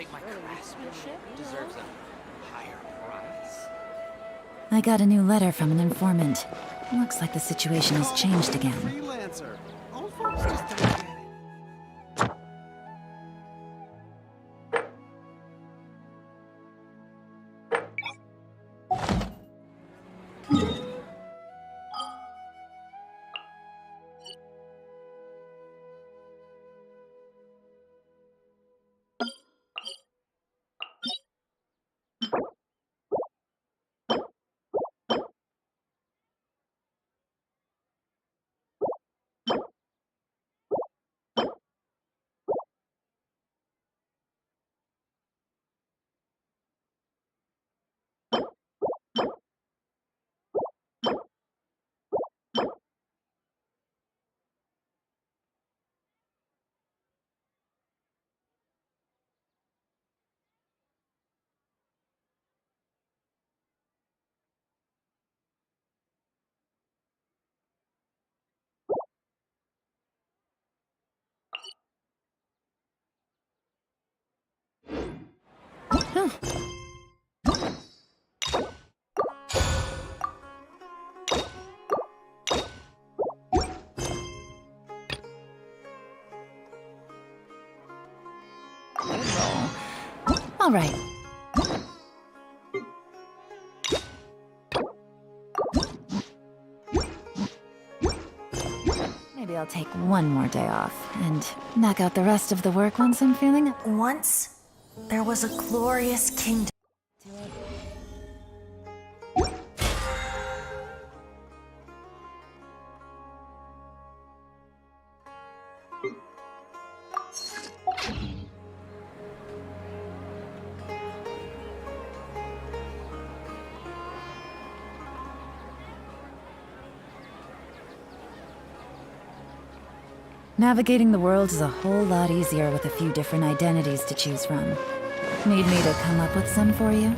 think my craftsmanship deserves a higher price? I got a new letter from an informant. Looks like the situation has changed again. Freelancer. Old folks just don't get it. All right. Maybe I'll take one more day off and knock out the rest of the work once I'm feeling. Once, there was a glorious kingdom. Navigating the world is a whole lot easier with a few different identities to choose from. Need me to come up with some for you?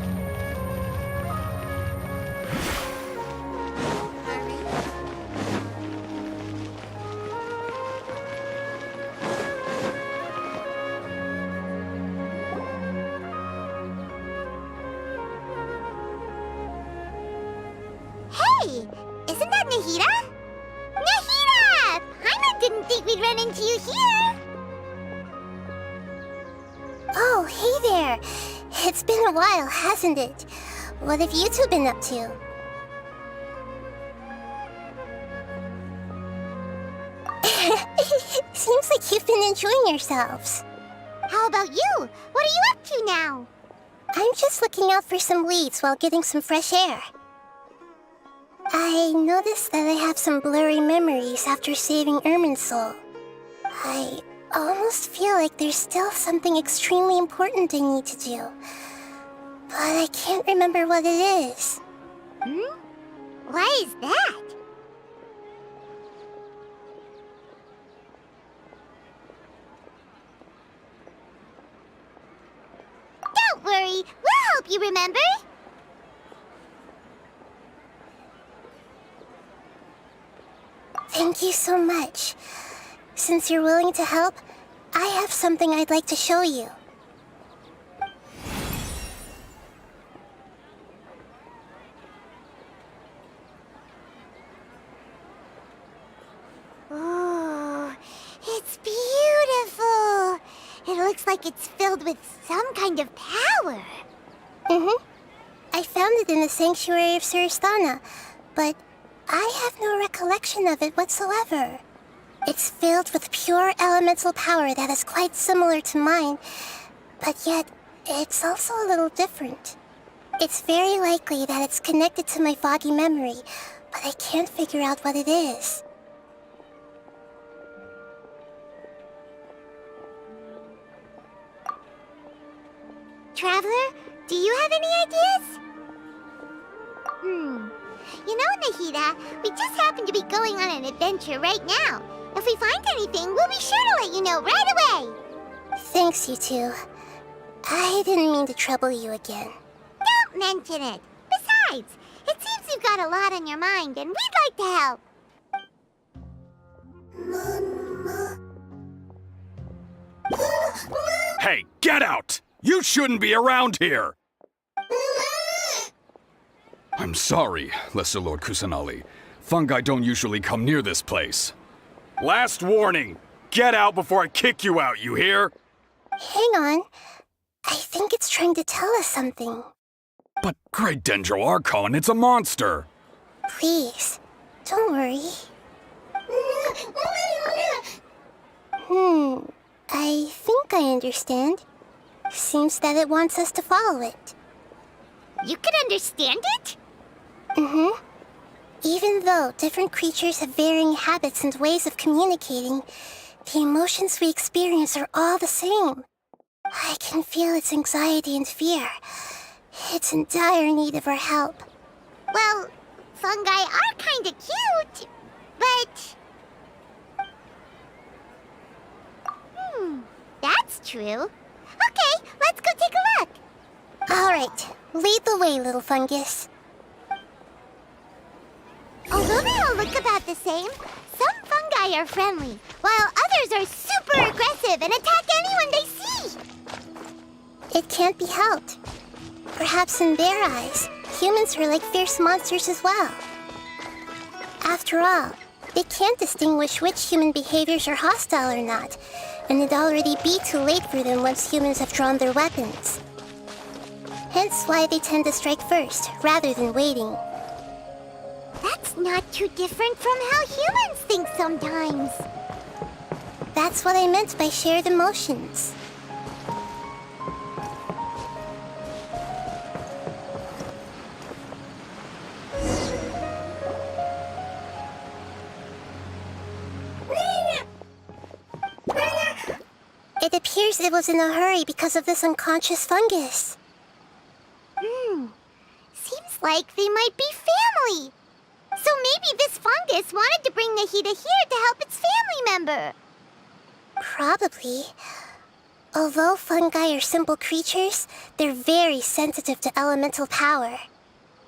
Hey! Isn't that Nahida? Nahida! Paimon didn't think we'd run into you here! Oh, hey there! It's been a while, hasn't it? What have you two been up to? Seems like you've been enjoying yourselves. How about you? What are you up to now? I'm just looking out for some leads while getting some fresh air. I noticed that I have some blurry memories after saving Ermin's soul. I almost feel like there's still something extremely important I need to do. But I can't remember what it is. Hmm? Why is that? Don't worry, we'll help you remember. Thank you so much. Since you're willing to help, I have something I'd like to show you. Oh, it's beautiful. It looks like it's filled with some kind of power. Mm-hmm. I found it in the sanctuary of Suristana, but I have no recollection of it whatsoever. It's filled with pure elemental power that is quite similar to mine, but yet it's also a little different. It's very likely that it's connected to my foggy memory, but I can't figure out what it is. Traveler, do you have any ideas? You know, Nahida, we just happen to be going on an adventure right now. If we find anything, we'll be sure to let you know right away. Thanks, you two. I didn't mean to trouble you again. Don't mention it. Besides, it seems you've got a lot on your mind, and we'd like to help. Hey, get out! You shouldn't be around here! I'm sorry, Lesser Lord Kusanali. Fungi don't usually come near this place. Last warning! Get out before I kick you out, you hear? Hang on. I think it's trying to tell us something. But Great Dendro Archon, it's a monster! Please, don't worry. I think I understand. Seems that it wants us to follow it. You can understand it? Even though different creatures have varying habits and ways of communicating, the emotions we experience are all the same. I can feel its anxiety and fear. It's in dire need of our help. Well, fungi are kinda cute, but... that's true. Okay, let's go take a look. All right, lead the way, little fungus. Although they all look about the same, some fungi are friendly, while others are super aggressive and attack anyone they see. It can't be helped. Perhaps in their eyes, humans are like fierce monsters as well. After all, they can't distinguish which human behaviors are hostile or not, and it'd already be too late for them once humans have drawn their weapons. Hence why they tend to strike first, rather than waiting. That's not too different from how humans think sometimes. That's what I meant by shared emotions. It appears it was in a hurry because of this unconscious fungus. Seems like they might be family. So maybe this fungus wanted to bring Nahida here to help its family member. Probably. Although fungi are simple creatures, they're very sensitive to elemental power.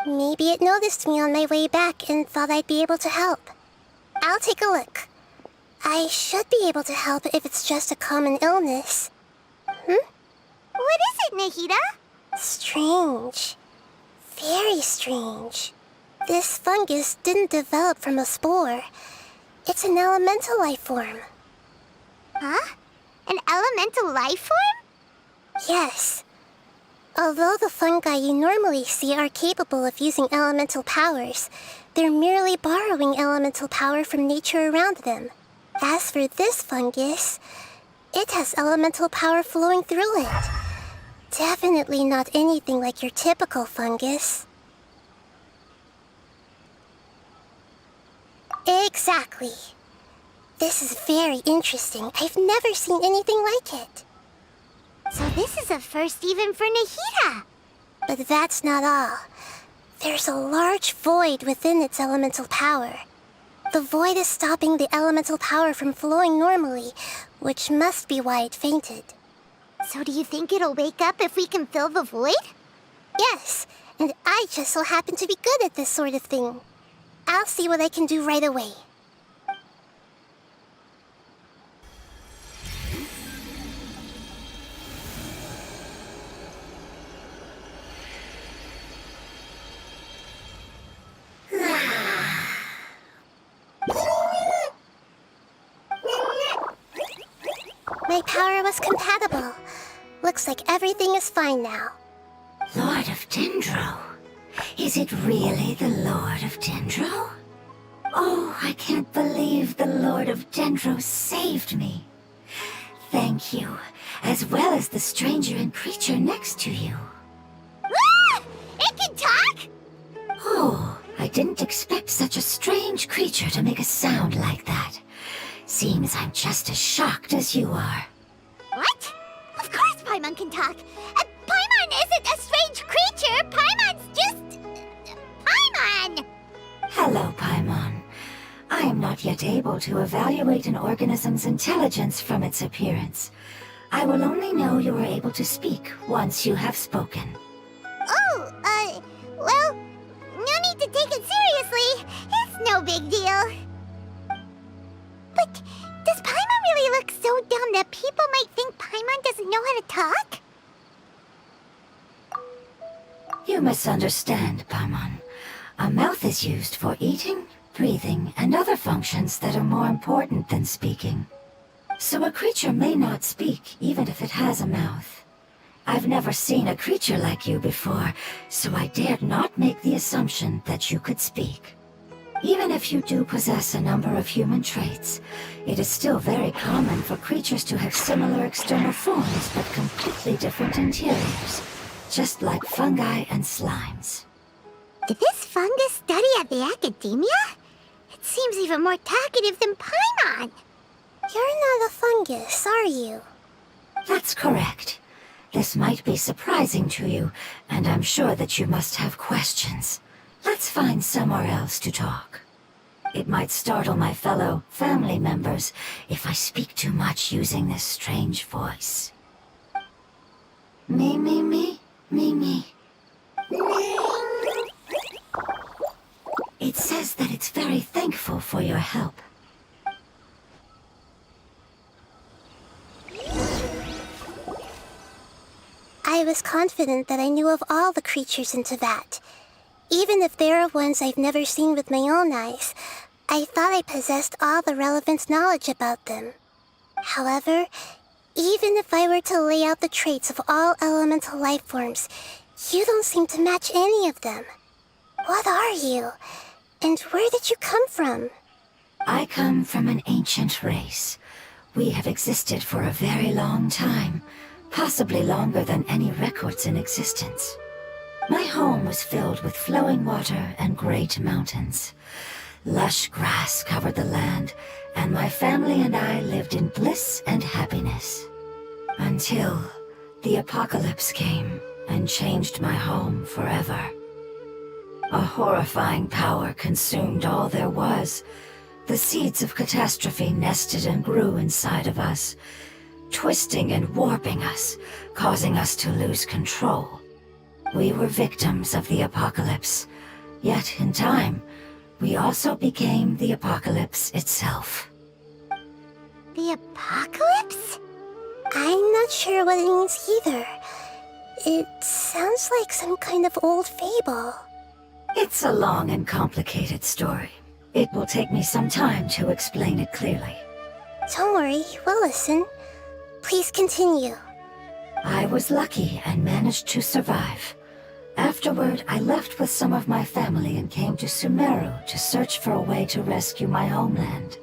Maybe it noticed me on my way back and thought I'd be able to help. I'll take a look. I should be able to help if it's just a common illness. What is it, Nahida? Strange. Very strange. This fungus didn't develop from a spore. It's an elemental life form. Huh? An elemental life form? Yes. Although the fungi you normally see are capable of using elemental powers, they're merely borrowing elemental power from nature around them. As for this fungus, it has elemental power flowing through it. Definitely not anything like your typical fungus. Exactly. This is very interesting. I've never seen anything like it. So this is a first even for Nahida. But that's not all. There's a large void within its elemental power. The void is stopping the elemental power from flowing normally, which must be why it fainted. So do you think it'll wake up if we can fill the void? Yes, and I just so happen to be good at this sort of thing. I'll see what I can do right away. My power was compatible. Looks like everything is fine now. Lord of Dendro? Is it really the Lord of Dendro? Oh, I can't believe the Lord of Dendro saved me. Thank you, as well as the stranger and creature next to you. Ah! It can talk? Oh, I didn't expect such a strange creature to make a sound like that. Seems I'm just as shocked as you are. What? Of course Paimon can talk. Paimon isn't a strange creature. Paimon's just... Paimon! Hello, Paimon. I am not yet able to evaluate an organism's intelligence from its appearance. I will only know you are able to speak once you have spoken. Oh, well, no need to take it seriously. It's no big deal. But does Paimon really look so dumb that people might think Paimon doesn't know how to talk? misunderstand, Paimon. A mouth is used for eating, breathing, and other functions that are more important than speaking. So a creature may not speak, even if it has a mouth. I've never seen a creature like you before, so I dared not make the assumption that you could speak. Even if you do possess a number of human traits, it is still very common for creatures to have similar external forms but completely different interiors, just like fungi and slimes. Did this fungus study at the academia? It seems even more talkative than Paimon. You're not a fungus, are you? That's correct. This might be surprising to you, and I'm sure that you must have questions. Let's find somewhere else to talk. It might startle my fellow family members if I speak too much using this strange voice. Me, me, me, me, me. It says that it's very thankful for your help. I was confident that I knew of all the creatures in Teyvat. Even if there are ones I've never seen with my own eyes, I thought I possessed all the relevant knowledge about them. However, even if I were to lay out the traits of all elemental life forms, you don't seem to match any of them. What are you? And where did you come from? I come from an ancient race. We have existed for a very long time, possibly longer than any records in existence. My home was filled with flowing water and great mountains. Lush grass covered the land, and my family and I lived in bliss and happiness. Until the apocalypse came and changed my home forever. A horrifying power consumed all there was. The seeds of catastrophe nested and grew inside of us, twisting and warping us, causing us to lose control. We were victims of the apocalypse, yet in time, we also became the apocalypse itself. The apocalypse? I'm not sure what it means either. It sounds like some kind of old fable. It's a long and complicated story. It will take me some time to explain it clearly. Don't worry, we'll listen. Please continue. I was lucky and managed to survive. Afterward, I left with some of my family and came to Sumeru to search for a way to rescue my homeland.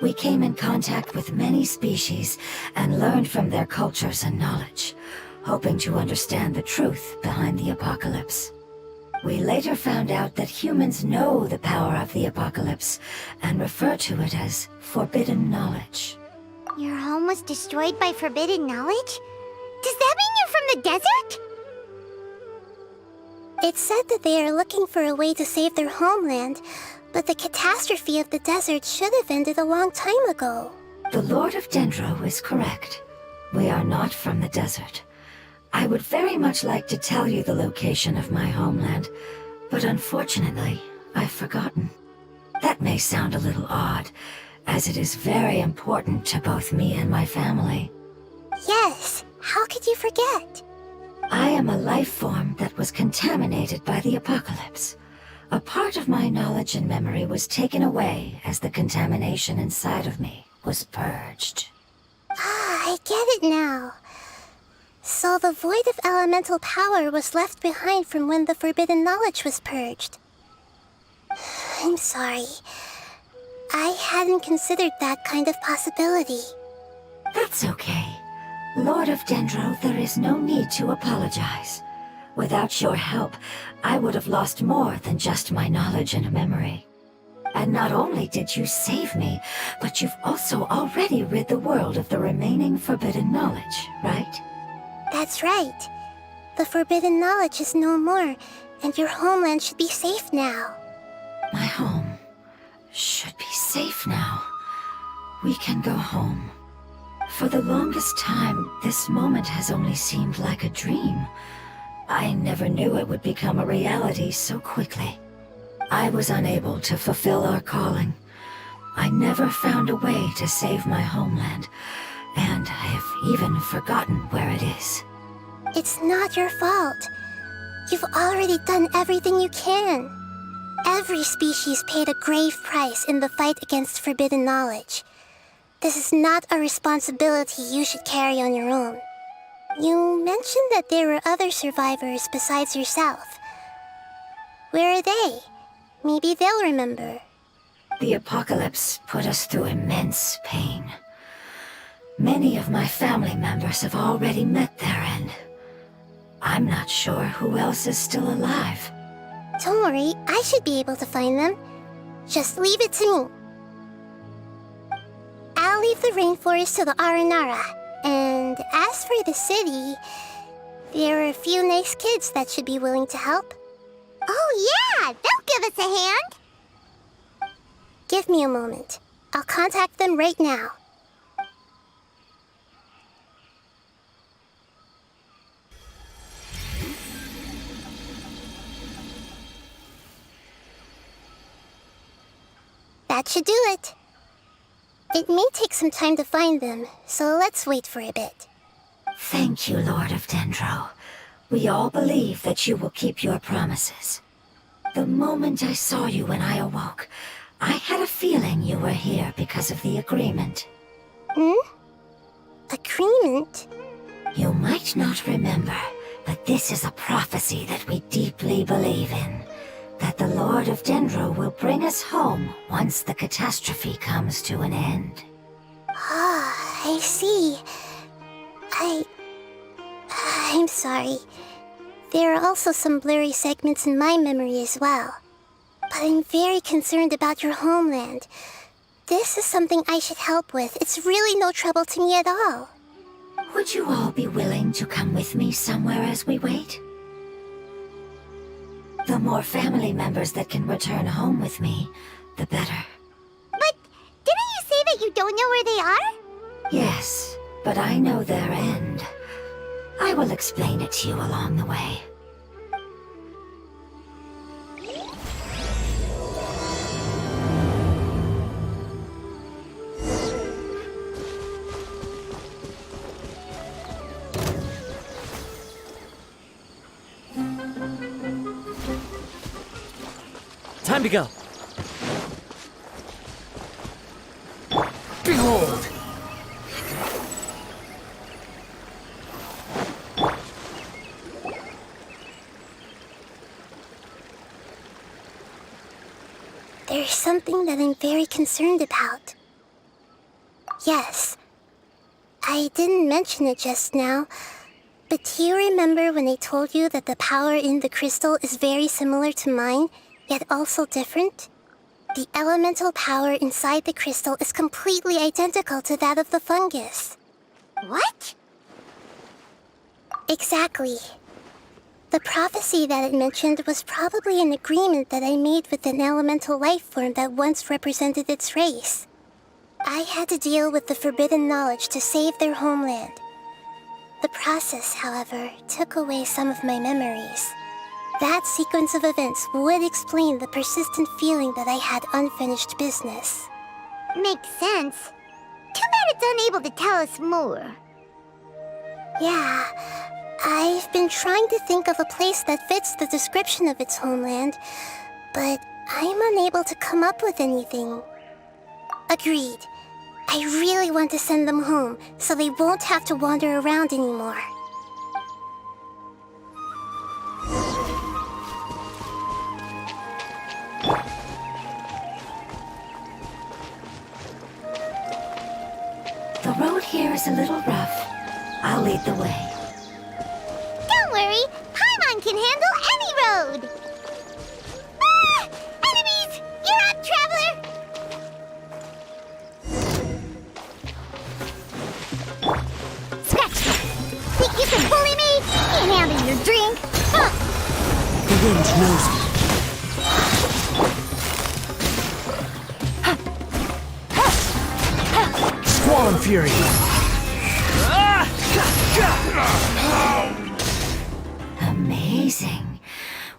We came in contact with many species and learned from their cultures and knowledge, hoping to understand the truth behind the apocalypse. We later found out that humans know the power of the apocalypse and refer to it as forbidden knowledge. Your home was destroyed by forbidden knowledge? Does that mean you're from the desert? It's said that they are looking for a way to save their homeland, but the catastrophe of the desert should have ended a long time ago. The Lord of Dendro is correct. We are not from the desert. I would very much like to tell you the location of my homeland, but unfortunately, I've forgotten. That may sound a little odd, as it is very important to both me and my family. Yes, how could you forget? I am a life form that was contaminated by the apocalypse. A part of my knowledge and memory was taken away as the contamination inside of me was purged. Ah, I get it now. So the void of elemental power was left behind from when the forbidden knowledge was purged. I'm sorry. I hadn't considered that kind of possibility. That's okay. Lord of Dendro, there is no need to apologize. Without your help, I would have lost more than just my knowledge and memory. And not only did you save me, but you've also already rid the world of the remaining forbidden knowledge, right? That's right. The forbidden knowledge is no more, and your homeland should be safe now. My home should be safe now. We can go home. For the longest time, this moment has only seemed like a dream. I never knew it would become a reality so quickly. I was unable to fulfill our calling. I never found a way to save my homeland, and I have even forgotten where it is. It's not your fault. You've already done everything you can. Every species paid a grave price in the fight against forbidden knowledge. This is not a responsibility you should carry on your own. You mentioned that there were other survivors besides yourself. Where are they? Maybe they'll remember. The apocalypse put us through immense pain. Many of my family members have already met their end. I'm not sure who else is still alive. Don't worry, I should be able to find them. Just leave it to me. I'll leave the rainforest to the Aranara. And as for the city, there are a few nice kids that should be willing to help. Oh yeah, they'll give us a hand. Give me a moment. I'll contact them right now. That should do it. It may take some time to find them, so let's wait for a bit. Thank you, Lord of Dendro. We all believe that you will keep your promises. The moment I saw you when I awoke, I had a feeling you were here because of the agreement. Agreement? You might not remember, but this is a prophecy that we deeply believe in. That the Lord of Dendro will bring us home once the catastrophe comes to an end. Ah, I see. I'm sorry. There are also some blurry segments in my memory as well. But I'm very concerned about your homeland. This is something I should help with. It's really no trouble to me at all. Would you all be willing to come with me somewhere as we wait? The more family members that can return home with me, the better. But didn't you say that you don't know where they are? Yes, but I know their end. I will explain it to you along the way. Time to go. Behold! There's something that I'm very concerned about. Yes. I didn't mention it just now, but do you remember when I told you that the power in the crystal is very similar to mine, yet also different? The elemental power inside the crystal is completely identical to that of the fungus. What? Exactly. The prophecy that it mentioned was probably an agreement that I made with an elemental life form that once represented its race. I had to deal with the forbidden knowledge to save their homeland. The process, however, took away some of my memories. That sequence of events would explain the persistent feeling that I had unfinished business. Makes sense. Too bad it's unable to tell us more. Yeah, I've been trying to think of a place that fits the description of its homeland, but I'm unable to come up with anything. Agreed. I really want to send them home, so they won't have to wander around anymore. The road here is a little rough. I'll lead the way. Don't worry, Paimon can handle any road! Ah! Enemies! You're up, traveler! Scratch that! Think you can bully me? Can't handle your drink! Huh. The wind knows me. Squall Fury. Amazing.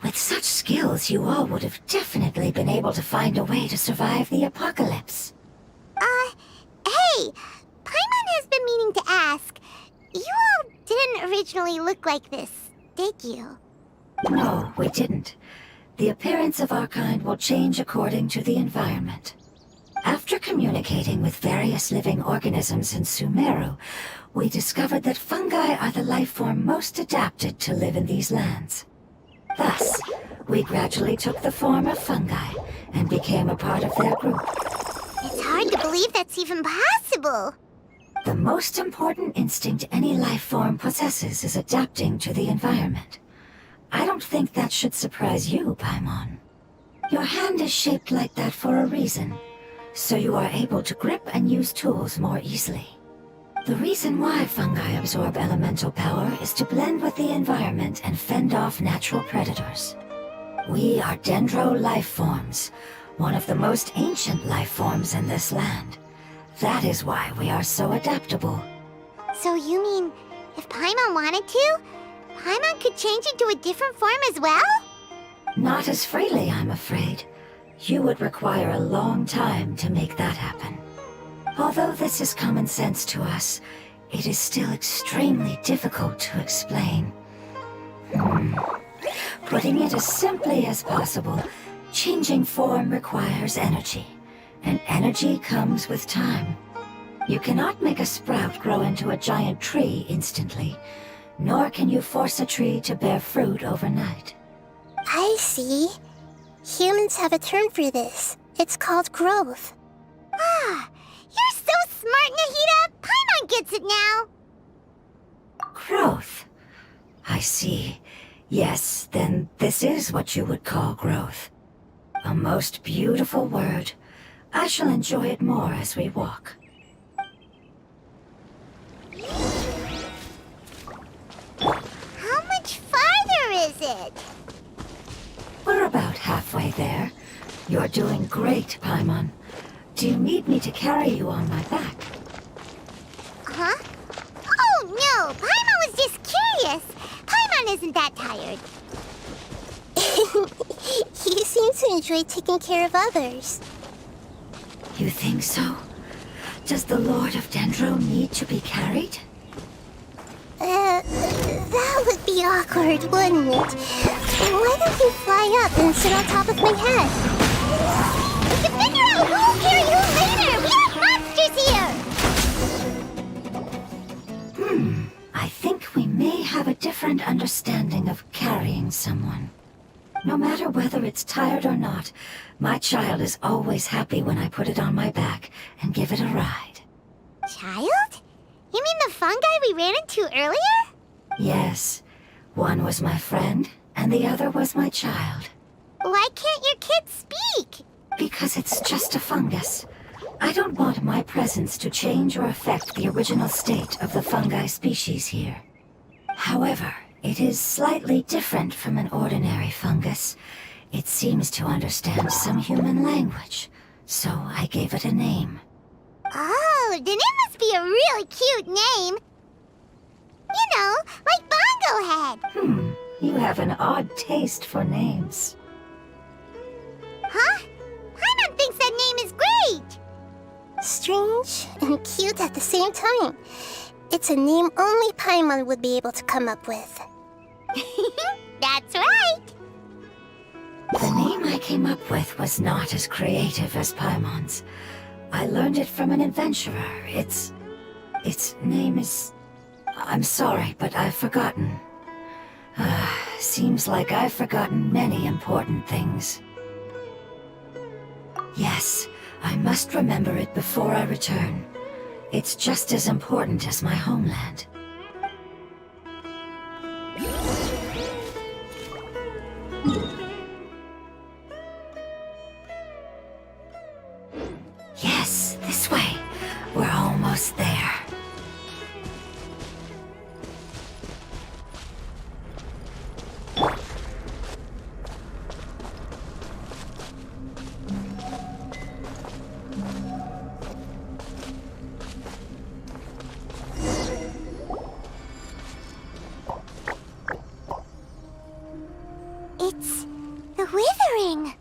With such skills, you all would have definitely been able to find a way to survive the apocalypse. Hey! Paimon has been meaning to ask. You all didn't originally look like this, did you? No, we didn't. The appearance of our kind will change according to the environment. After communicating with various living organisms in Sumeru, we discovered that fungi are the life form most adapted to live in these lands. Thus, we gradually took the form of fungi and became a part of their group. It's hard to believe that's even possible. The most important instinct any life form possesses is adapting to the environment. I don't think that should surprise you, Paimon. Your hand is shaped like that for a reason, so you are able to grip and use tools more easily. The reason why fungi absorb elemental power is to blend with the environment and fend off natural predators. We are dendro life forms, one of the most ancient life forms in this land. That is why we are so adaptable. So you mean, if Paimon wanted to, Paimon could change into a different form as well? Not as freely, I'm afraid. You would require a long time to make that happen. Although this is common sense to us, it is still extremely difficult to explain. Putting it as simply as possible, changing form requires energy, and energy comes with time. You cannot make a sprout grow into a giant tree instantly, nor can you force a tree to bear fruit overnight. I see. Humans have a term for this. It's called growth. Ah, you're so smart, Nahida! Paimon gets it now! Growth. I see. Yes, then this is what you would call growth. A most beautiful word. I shall enjoy it more as we walk. How much farther is it? We're about halfway there. You're doing great, Paimon. Do you need me to carry you on my back? Huh? Oh, no! Paimon was just curious! Paimon isn't that tired. He seems to enjoy taking care of others. You think so? Does the Lord of Dendro need to be carried? That would be awkward, wouldn't it? Why don't you fly up and sit on top of my head? We can figure out who'll carry who later! We have monsters here! I think we may have a different understanding of carrying someone. No matter whether it's tired or not, my child is always happy when I put it on my back and give it a ride. Child? You mean the fungi we ran into earlier? Yes, one was my friend, and the other was my child. Why can't your kid speak? Because it's just a fungus. I don't want my presence to change or affect the original state of the fungi species here. However, it is slightly different from an ordinary fungus. It seems to understand some human language, so I gave it a name. Oh, then it must be a really cute name. You know, like Bongo Head. You have an odd taste for names. Huh? Paimon thinks that name is great! Strange and cute at the same time. It's a name only Paimon would be able to come up with. That's right! The name I came up with was not as creative as Paimon's. I learned it from an adventurer. Its name is... I'm sorry, but I've forgotten. Seems like I've forgotten many important things. Yes, I must remember it before I return. It's just as important as my homeland. Yes, this way. We're almost there. It's the Withering.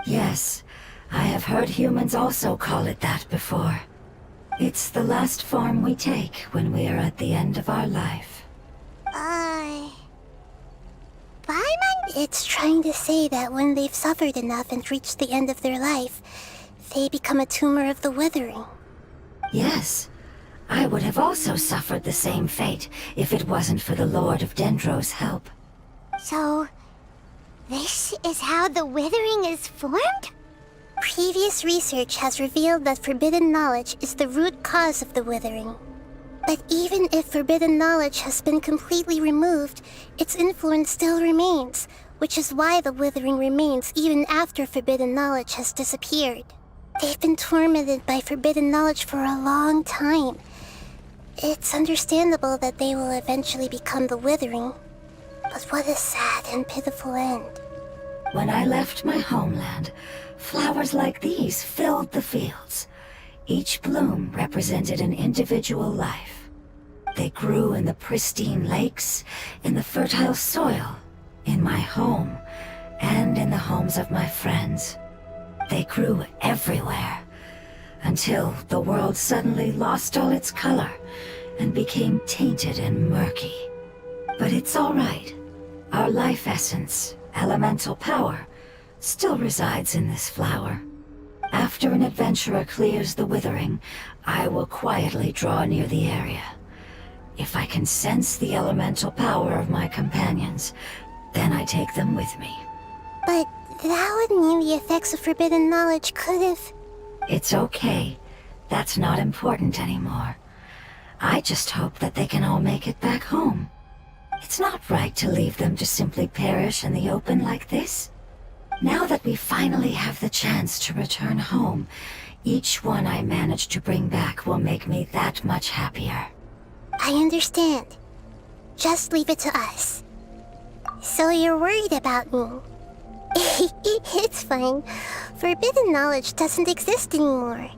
Yes, I have heard humans also call it that before. It's the last form we take when we are at the end of our life. It's trying to say that when they've suffered enough and reached the end of their life, they become a tumor of the withering. Yes, I would have also suffered the same fate if it wasn't for the Lord of Dendro's help. So, this is how the withering is formed? Previous research has revealed that forbidden knowledge is the root cause of the withering. But even if forbidden knowledge has been completely removed, its influence still remains, which is why the withering remains even after forbidden knowledge has disappeared. They've been tormented by forbidden knowledge for a long time. It's understandable that they will eventually become the withering. But what a sad and pitiful end. When I left my homeland, flowers like these filled the fields. Each bloom represented an individual life. They grew in the pristine lakes, in the fertile soil, in my home, and in the homes of my friends. They grew everywhere, until the world suddenly lost all its color and became tainted and murky. But it's all right. Our life essence, elemental power, still resides in this flower. After an adventurer clears the withering, I will quietly draw near the area. If I can sense the elemental power of my companions, then I take them with me. But that would mean the effects of forbidden knowledge could have... It's okay. That's not important anymore. I just hope that they can all make it back home. It's not right to leave them to simply perish in the open like this. Now that we finally have the chance to return home, each one I manage to bring back will make me that much happier. I understand. Just leave it to us. So you're worried about me? It's fine. Forbidden knowledge doesn't exist anymore.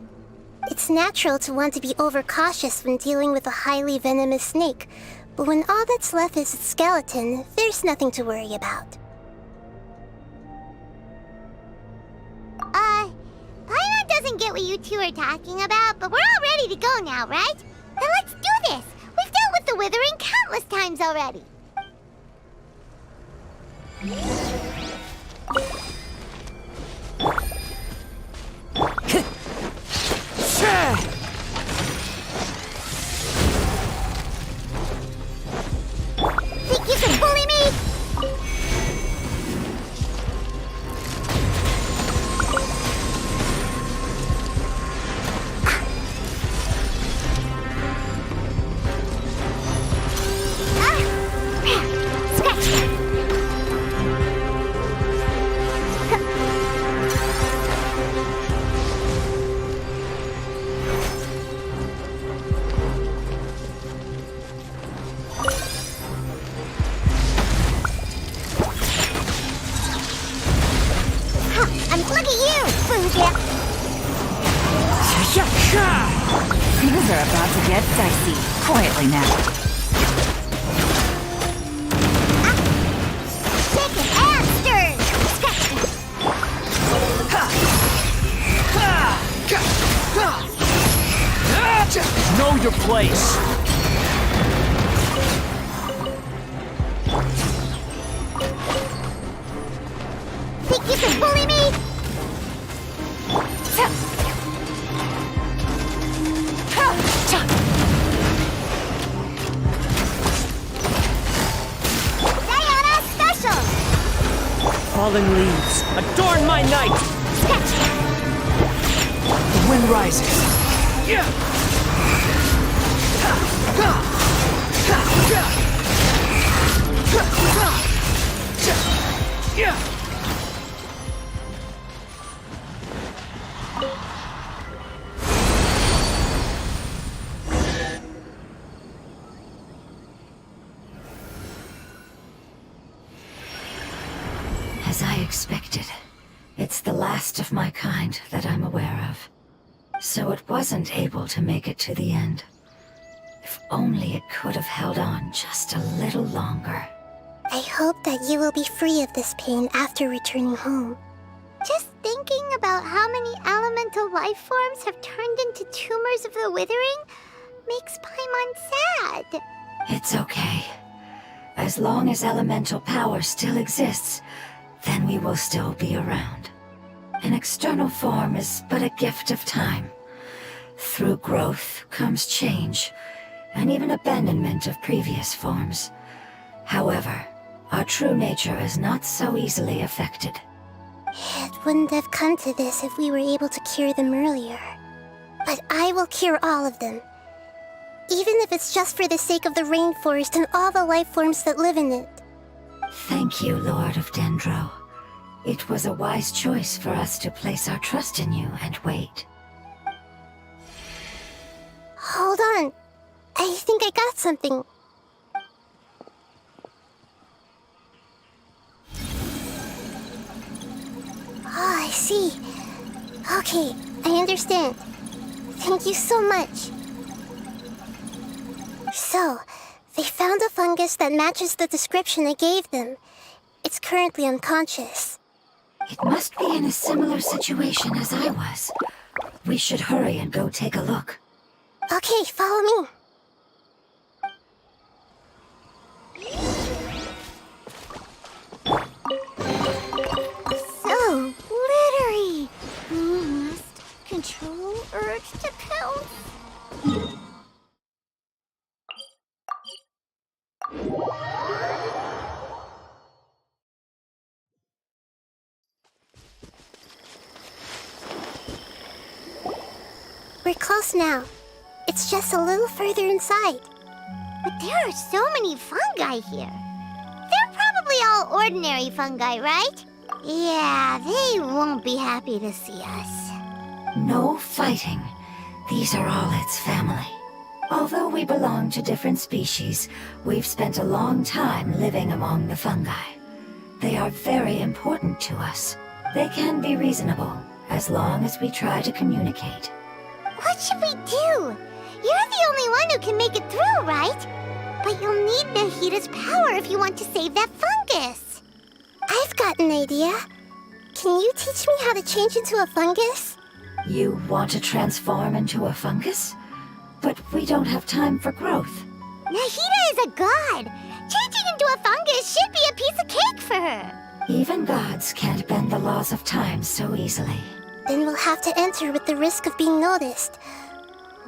It's natural to want to be overcautious when dealing with a highly venomous snake, but when all that's left is its skeleton, there's nothing to worry about. Paimon doesn't get what you two are talking about, but we're all ready to go now, right? Then let's do this! We've dealt with the withering countless times already! Think you can bully me? Things are about to get dicey. Quietly now. Shaken and stirred! Know your place. Think you can bully me? Sayonara special! Falling leaves, adorn my night. The wind rises. Yeah. As I expected, it's the last of my kind that I'm aware of. So it wasn't able to make it to the end. If only it could have held on just a little longer. I hope that you will be free of this pain after returning home. Just thinking about how many elemental life forms have turned into tumors of the withering makes Paimon sad. It's okay. As long as elemental power still exists, then we will still be around. An external form is but a gift of time. Through growth comes change, and even abandonment of previous forms. However, our true nature is not so easily affected. It wouldn't have come to this if we were able to cure them earlier. But I will cure all of them. Even if it's just for the sake of the rainforest and all the life forms that live in it. Thank you, Lord of Dendro. It was a wise choice for us to place our trust in you and wait. Hold on. I think I got something. Oh, I see. Okay, I understand. Thank you so much. So, they found a fungus that matches the description I gave them. It's currently unconscious. It must be in a similar situation as I was. We should hurry and go take a look. Okay, follow me. So glittery. Must control urge to pounce. We're close now. It's just a little further inside. But there are so many fungi here. They're probably all ordinary fungi, right? Yeah, they won't be happy to see us. No fighting. These are all its family. Although we belong to different species, we've spent a long time living among the fungi. They are very important to us. They can be reasonable, as long as we try to communicate. What should we do? You're the only one who can make it through, right? But you'll need Nahita's power if you want to save that fungus. I've got an idea. Can you teach me how to change into a fungus? You want to transform into a fungus? But we don't have time for growth. Nahita is a god. Changing into a fungus should be a piece of cake for her. Even gods can't bend the laws of time so easily. Then we'll have to enter with the risk of being noticed.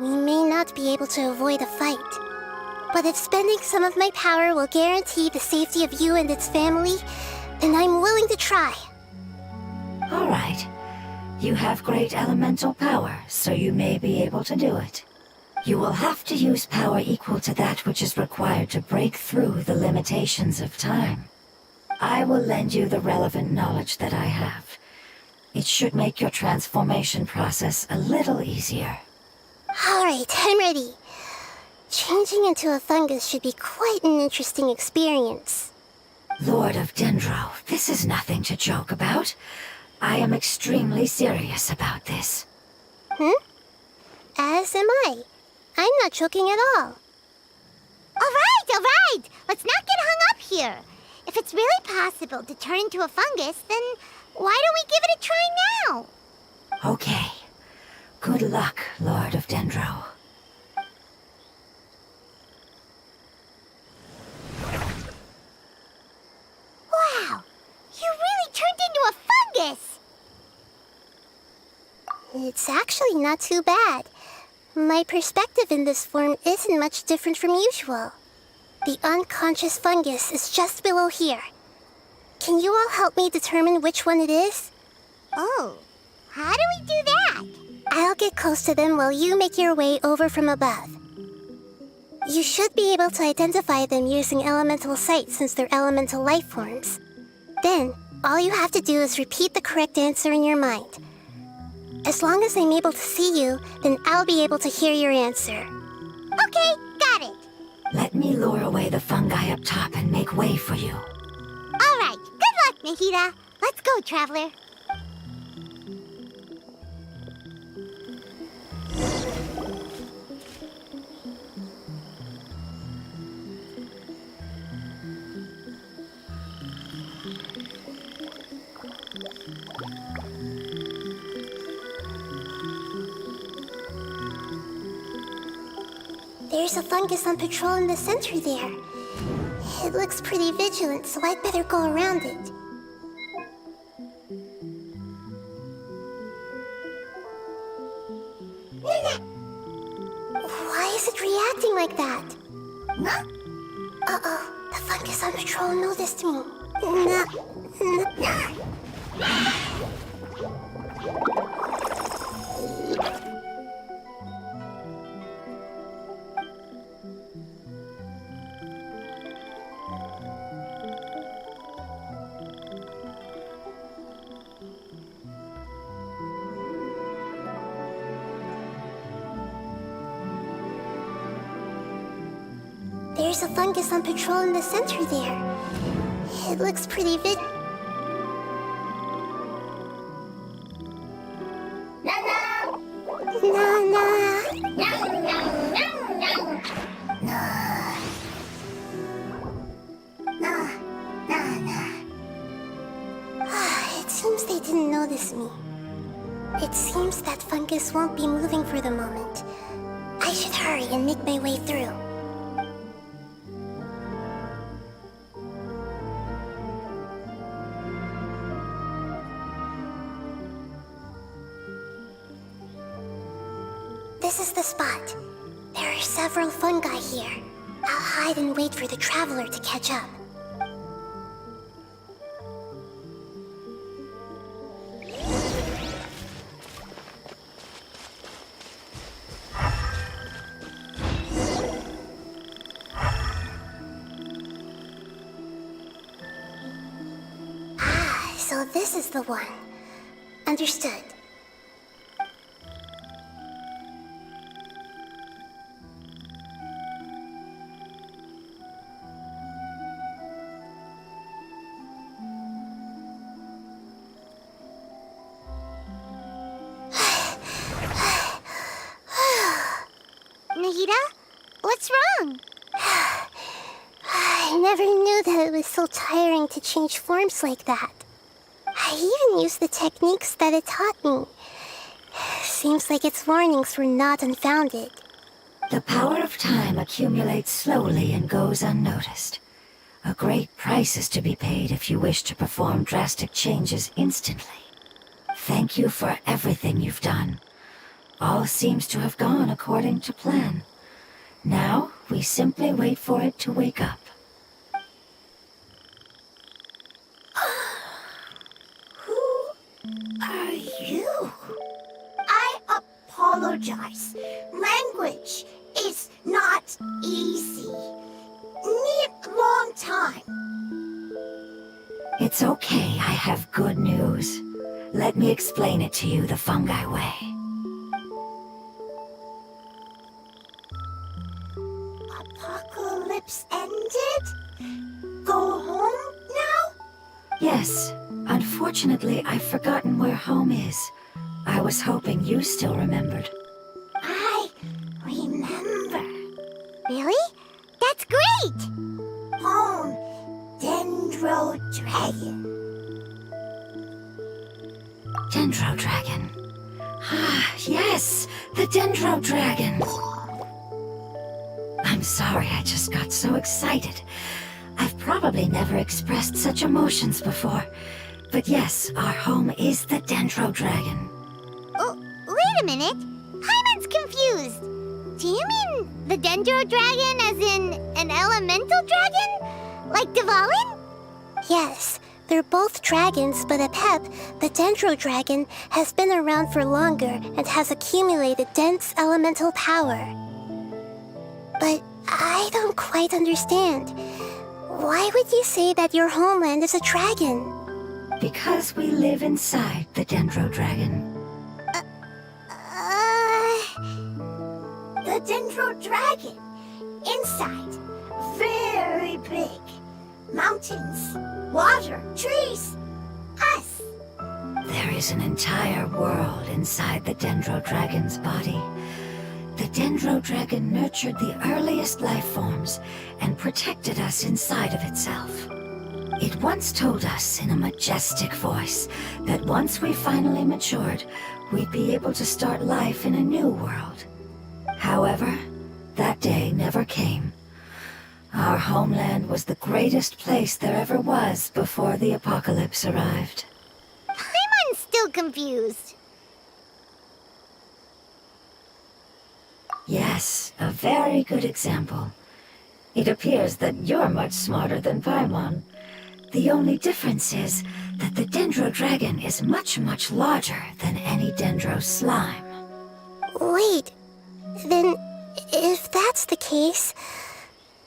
We may not be able to avoid a fight. But if spending some of my power will guarantee the safety of you and its family, then I'm willing to try. All right. You have great elemental power, so you may be able to do it. You will have to use power equal to that which is required to break through the limitations of time. I will lend you the relevant knowledge that I have. It should make your transformation process a little easier. All right, I'm ready. Changing into a fungus should be quite an interesting experience. Lord of Dendro, this is nothing to joke about. I am extremely serious about this. As am I. I'm not joking at all. All right. Let's not get hung up here. If it's really possible to turn into a fungus, then why don't we give it a try now? Okay. Good luck, Lord of Dendro. Wow, you really turned into a fungus! It's actually not too bad. My perspective in this form isn't much different from usual. The unconscious fungus is just below here. Can you all help me determine which one it is? Oh, how do we do that? I'll get close to them while you make your way over from above. You should be able to identify them using elemental sight since they're elemental life forms. Then, all you have to do is repeat the correct answer in your mind. As long as I'm able to see you, then I'll be able to hear your answer. Okay, got it. Let me lure away the fungi up top and make way for you. All right, good luck, Nahita. Let's go, Traveler. There's a fungus on patrol in the center there. It looks pretty vigilant, so I'd better go around it. Why is it reacting like that? Uh-oh, the fungus on patrol noticed me. There's a fungus on patrol in the center there. It looks pretty It seems they didn't notice me. It seems that fungus won't be moving for the moment. I should hurry and make my way through. This is the spot. There are several fungi here. I'll hide and wait for the traveler to catch up. So this is the one. Understood. Nahida? What's wrong? I never knew that it was so tiring to change forms like that. I even used the techniques that it taught me. Seems like its warnings were not unfounded. The power of time accumulates slowly and goes unnoticed. A great price is to be paid if you wish to perform drastic changes instantly. Thank you for everything you've done. All seems to have gone according to plan. Now, we simply wait for it to wake up. Who are you? I apologize. Language is not easy. Need long time. It's okay, I have good news. Let me explain it to you the fungi way. Apocalypse ended? Go home now? Yes, unfortunately I've forgotten where home is. I was hoping you still remembered. I remember. Really? That's great! Home, Dendro Dragon. Dendro Dragon. Ah, yes, the Dendro Dragon. I'm sorry, I just got so excited. I've probably never expressed such emotions before. But yes, our home is the Dendro Dragon. Oh, wait a minute. Hyman's confused. Do you mean the Dendro Dragon as in an elemental dragon? Like Dvalin? Yes, they're both dragons, but Apep, the Dendro Dragon, has been around for longer and has accumulated dense elemental power. But I don't quite understand. Why would you say that your homeland is a dragon? Because we live inside the Dendro Dragon. The Dendro Dragon. Inside. Very big. Mountains, water, trees. Us. There is an entire world inside the Dendro Dragon's body. The Dendro Dragon nurtured the earliest life forms and protected us inside of itself. It once told us in a majestic voice that once we finally matured, we'd be able to start life in a new world. However, that day never came. Our homeland was the greatest place there ever was before the apocalypse arrived. I'm still confused. Yes, a very good example. It appears that you're much smarter than Paimon. The only difference is that the Dendro dragon is much, much larger than any Dendro slime. Wait, then if that's the case,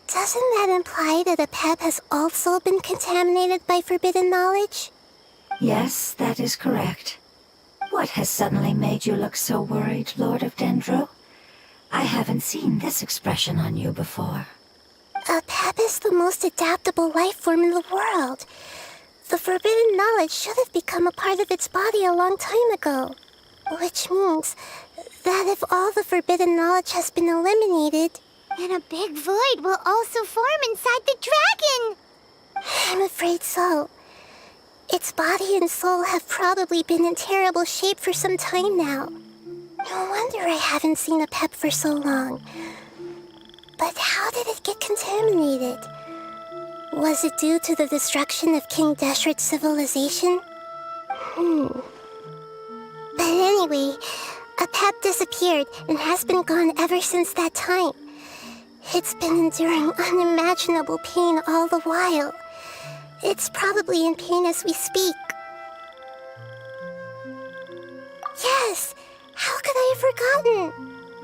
doesn't that imply that Apep has also been contaminated by forbidden knowledge? Yes, that is correct. What has suddenly made you look so worried, Lord of Dendro? I haven't seen this expression on you before. Apep is the most adaptable life form in the world. The forbidden knowledge should have become a part of its body a long time ago. Which means that if all the forbidden knowledge has been eliminated, then a big void will also form inside the dragon! I'm afraid so. Its body and soul have probably been in terrible shape for some time now. No wonder I haven't seen Apep for so long. But how did it get contaminated? Was it due to the destruction of King Deshret's civilization? But anyway, Apep disappeared and has been gone ever since that time. It's been enduring unimaginable pain all the while. It's probably in pain as we speak. Yes! How could I have forgotten?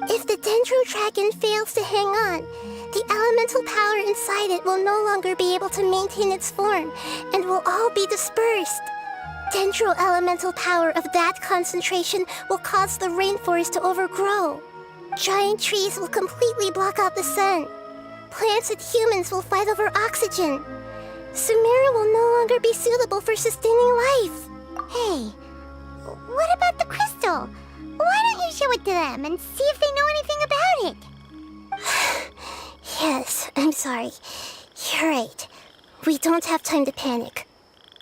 If the Dendro dragon fails to hang on, the elemental power inside it will no longer be able to maintain its form and will all be dispersed. Dendro elemental power of that concentration will cause the rainforest to overgrow. Giant trees will completely block out the sun. Plants and humans will fight over oxygen. Sumeru will no longer be suitable for sustaining life. Hey, what about the crystal? Why don't you show it to them and see if they know anything about it? Yes, I'm sorry. You're right. We don't have time to panic.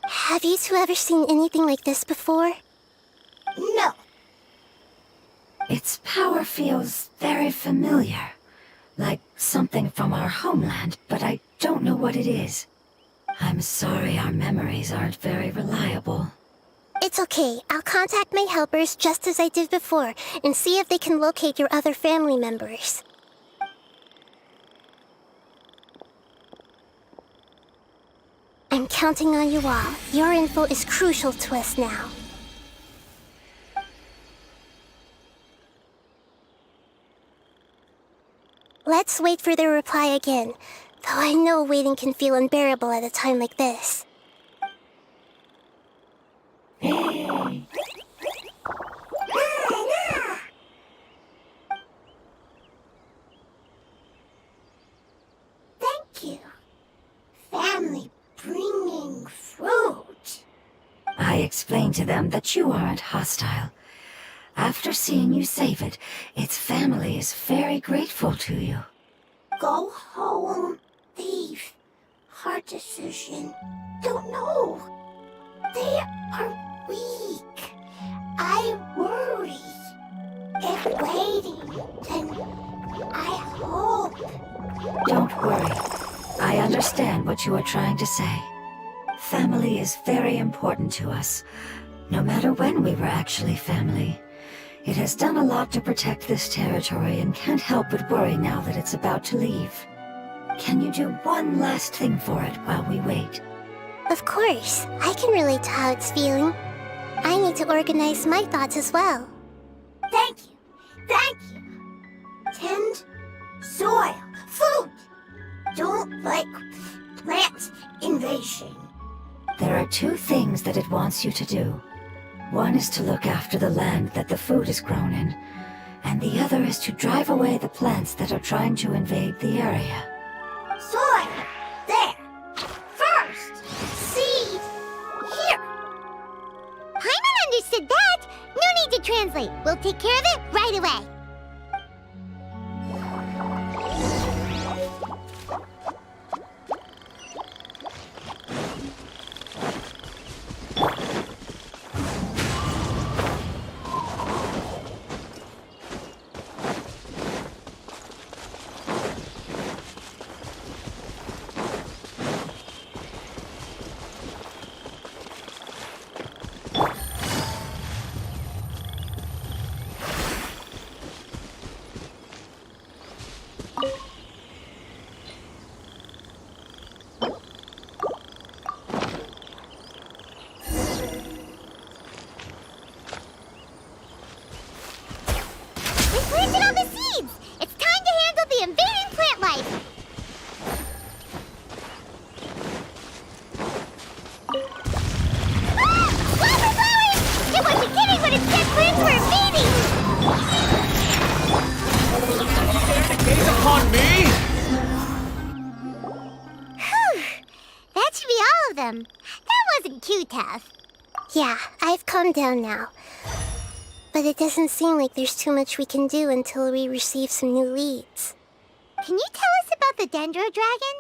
Have you two ever seen anything like this before? No. Its power feels very familiar. Like something from our homeland, but I don't know what it is. I'm sorry our memories aren't very reliable. It's okay. I'll contact my helpers just as I did before and see if they can locate your other family members. I'm counting on you all. Your info is crucial to us now. Let's wait for their reply again, though I know waiting can feel unbearable at a time like this. Thank you. Family bringing fruit. I explained to them that you aren't hostile. After seeing you save it, its family is very grateful to you. Go home, thief. Hard decision. Don't know. They are weak. I worry. If waiting, then I hope. Don't worry. I understand what you are trying to say. Family is very important to us, no matter when we were actually family. It has done a lot to protect this territory and can't help but worry now that it's about to leave. Can you do one last thing for it while we wait? Of course, I can relate to how it's feeling. I need to organize my thoughts as well. Thank you. Thank you. Tend soil. Food. Don't like plant invasion. There are two things that it wants you to do. One is to look after the land that the food is grown in, and the other is to drive away the plants that are trying to invade the area. Soil. There. First. Seed. Here. Paimon understood that! No need to translate. We'll take care of it right away. that should be all of them. That wasn't too tough. Yeah, I've calmed down now. But it doesn't seem like there's too much we can do until we receive some new leads. Can you tell us about the Dendro Dragon?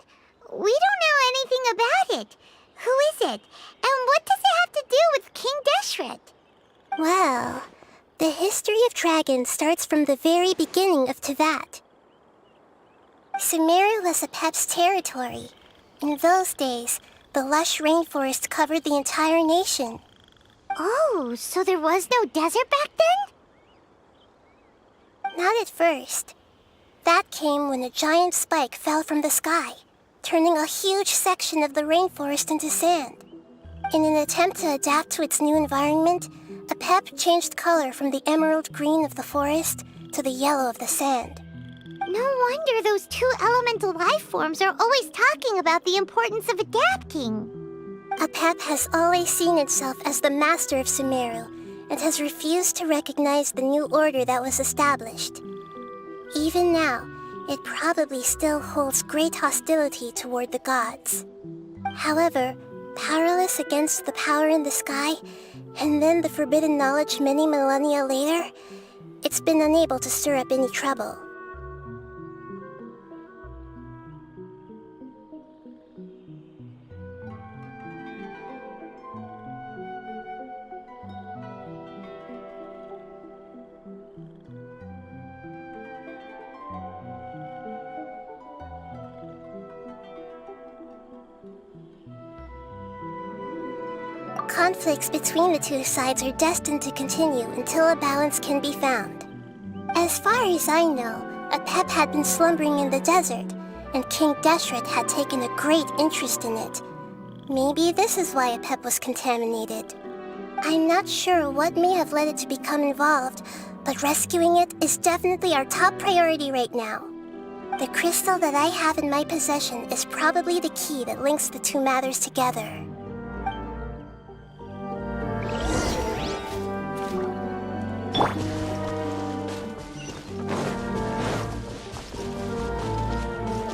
We don't know anything about it. Who is it? And what does it have to do with King Deshret? Well, the history of dragons starts from the very beginning of Tevat. Sumeru was Apep's territory. In those days, the lush rainforest covered the entire nation. Oh, so there was no desert back then? Not at first. That came when a giant spike fell from the sky, turning a huge section of the rainforest into sand. In an attempt to adapt to its new environment, Apep changed color from the emerald green of the forest to the yellow of the sand. No wonder those two elemental life forms are always talking about the importance of adapting. Apep has always seen itself as the master of Sumeru and has refused to recognize the new order that was established. Even now, it probably still holds great hostility toward the gods. However, powerless against the power in the sky, and then the forbidden knowledge many millennia later, it's been unable to stir up any trouble. Conflicts between the two sides are destined to continue until a balance can be found. As far as I know, Apep had been slumbering in the desert, and King Deshret had taken a great interest in it. Maybe this is why Apep was contaminated. I'm not sure what may have led it to become involved, but rescuing it is definitely our top priority right now. The crystal that I have in my possession is probably the key that links the two matters together.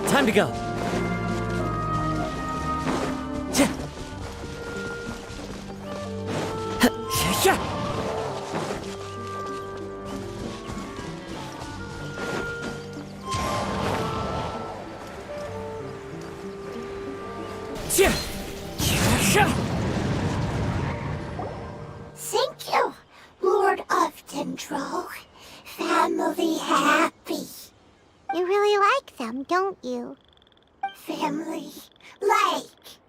Time to go. Thank you, Lord of Dendro. Family happy. You really like them, don't you? Family like.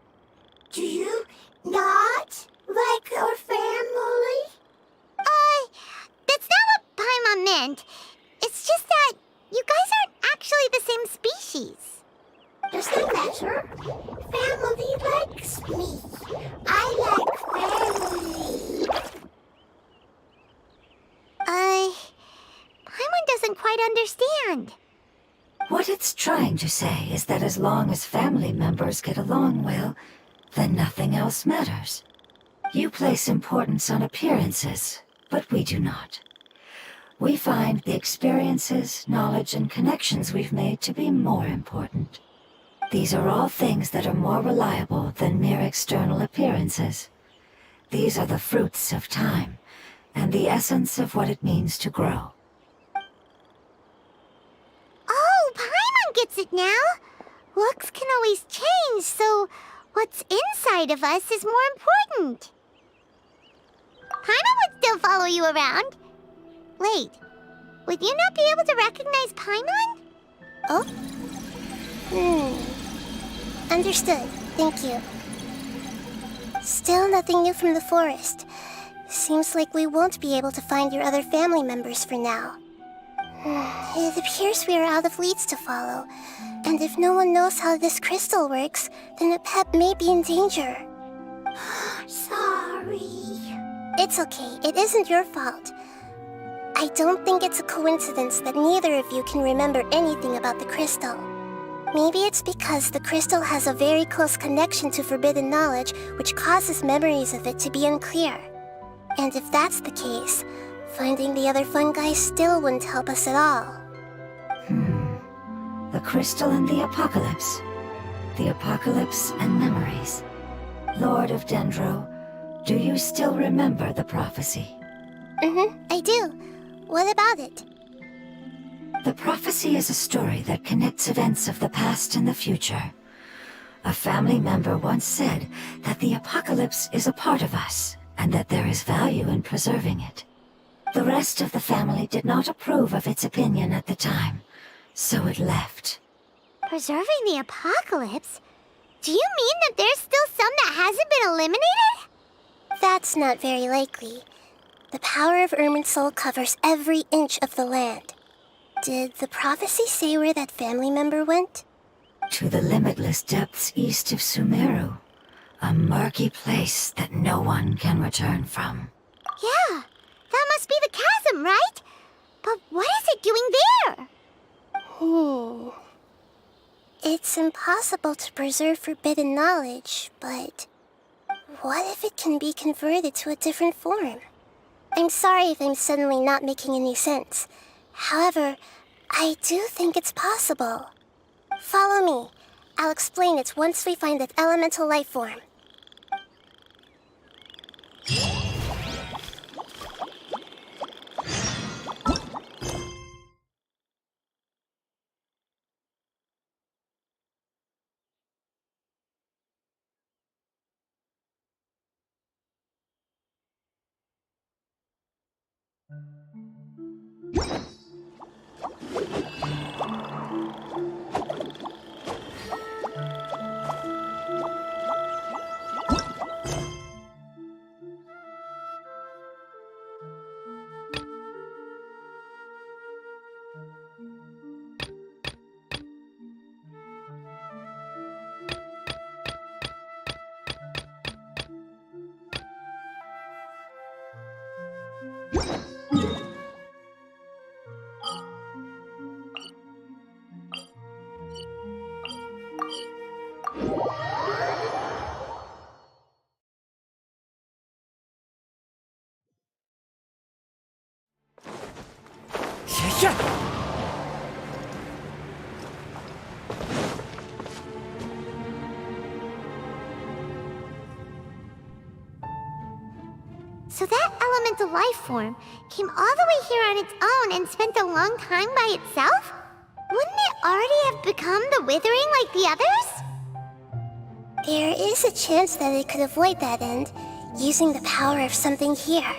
Do you not like your family? That's not what Paimon meant. It's just that you guys aren't actually the same species. Doesn't matter. Family likes me. I like family. Paimon doesn't quite understand. What it's trying to say is that as long as family members get along well, then nothing else matters. You place importance on appearances, but we do not. We find the experiences, knowledge, and connections we've made to be more important. These are all things that are more reliable than mere external appearances. These are the fruits of time, and the essence of what it means to grow. Oh, Paimon gets it now. Looks can always change, so what's inside of us is more important. Paimon would still follow you around. Wait, would you not be able to recognize Paimon? Oh? Understood. Thank you. Still nothing new from the forest. Seems like we won't be able to find your other family members for now. It appears we are out of leads to follow, and if no one knows how this crystal works, then Apep may be in danger. Sorry. It's okay, it isn't your fault. I don't think it's a coincidence that neither of you can remember anything about the crystal. Maybe it's because the crystal has a very close connection to forbidden knowledge, which causes memories of it to be unclear. And if that's the case, finding the other fungi still wouldn't help us at all. The crystal and the apocalypse. the apocalypse and memories. Lord of Dendro, do you still remember the prophecy? I do. What about it? The prophecy is a story that connects events of the past and the future. A family member once said that the apocalypse is a part of us, and that there is value in preserving it. The rest of the family did not approve of its opinion at the time, so it left. Preserving the apocalypse? Do you mean that there's still some that hasn't been eliminated? That's not very likely. The power of Irminsul covers every inch of the land. Did the prophecy say where that family member went? To the limitless depths east of Sumeru, a murky place that no one can return from. Yeah, that must be the chasm, right? But what is it doing there? It's impossible to preserve forbidden knowledge, but what if it can be converted to a different form? I'm sorry if I'm suddenly not making any sense. However, I do think it's possible. Follow me. I'll explain it once we find that elemental life form. Yeah. So that elemental life form came all the way here on its own and spent a long time by itself? Wouldn't it already have become the Withering like the others? There is a chance that it could avoid that end, using the power of something here.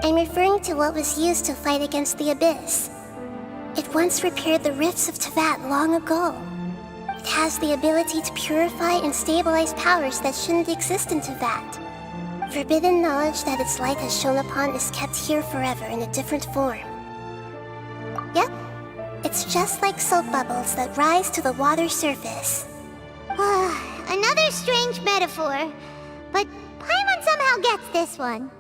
I'm referring to what was used to fight against the Abyss. It once repaired the rifts of Tevat long ago. It has the ability to purify and stabilize powers that shouldn't exist in Tevat. Forbidden knowledge that its light has shone upon is kept here forever in a different form. Yep, it's just like soap bubbles that rise to the water's surface. Another strange metaphor, but Paimon somehow gets this one.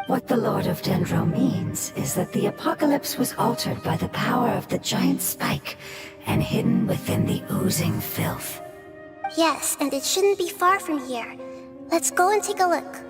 What the Lord of Dendro means is that the apocalypse was altered by the power of the giant spike and hidden within the oozing filth. Yes, and it shouldn't be far from here. Let's go and take a look.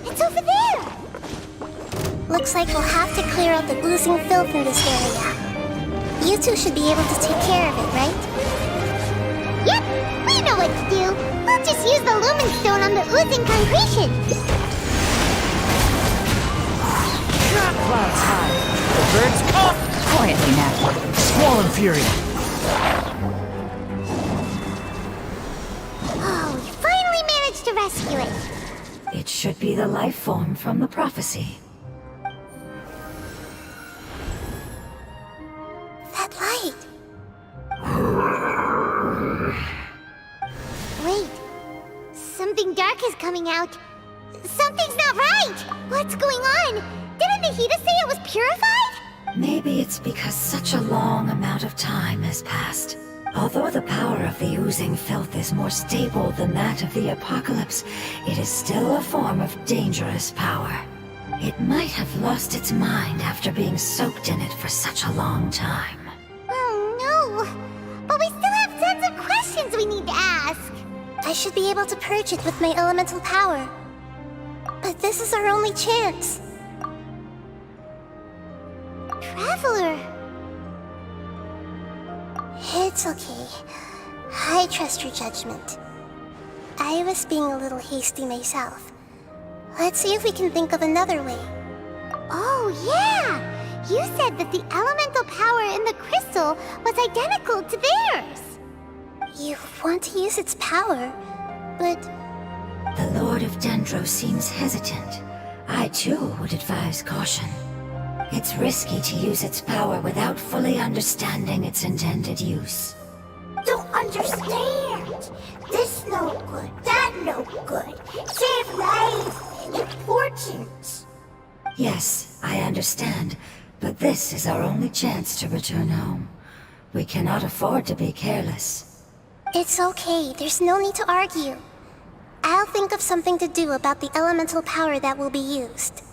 It's over there! Looks like we'll have to clear out the oozing filth in this area. You two should be able to take care of it, right? Yep, we know what to do. We'll just use the lumen stone on the oozing concretion. Clouds high. The birds come. Quietly now. Squall and fury. Oh, we finally managed to rescue it. It should be the life form from the prophecy. That light. Something dark is coming out. Something's not right! What's going on? Didn't Nahida say it was purified? Maybe it's because such a long amount of time has passed. Although the power of the oozing filth is more stable than that of the apocalypse, it is still a form of dangerous power. It might have lost its mind after being soaked in it for such a long time. Oh no! But we still have tons of questions we need to ask! I should be able to purge it with my elemental power. But this is our only chance. Traveler! It's okay. I trust your judgment. I was being a little hasty myself. Let's see if we can think of another way. Oh, yeah! You said that the elemental power in the crystal was identical to theirs! You want to use its power, but... The Lord of Dendro seems hesitant. I too would advise caution. It's risky to use its power without fully understanding its intended use. Don't understand. This no good, that no good. Save life. Important. Yes, I understand, but this is our only chance to return home. We cannot afford to be careless. It's okay, there's no need to argue. I'll think of something to do about the elemental power that will be used.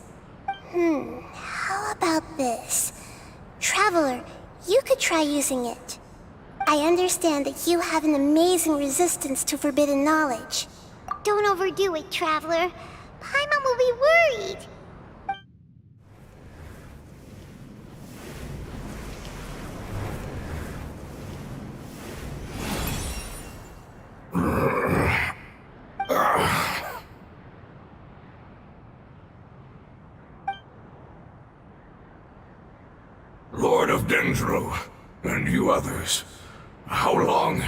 How about this? Traveler, you could try using it. I understand that you have an amazing resistance to forbidden knowledge. Don't overdo it, Traveler. Paimon will be worried. Lord of Dendro, and you others, how long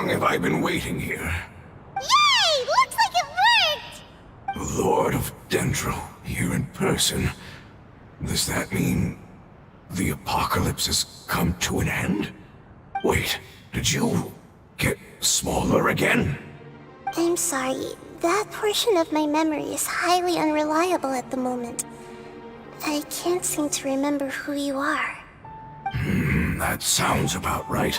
have I been waiting here? Yay! Looks like it worked! Lord of Dendro, here in person. Does that mean the apocalypse has come to an end? Wait, did you get smaller again? I'm sorry. That portion of my memory is highly unreliable at the moment. I can't seem to remember who you are. That sounds about right.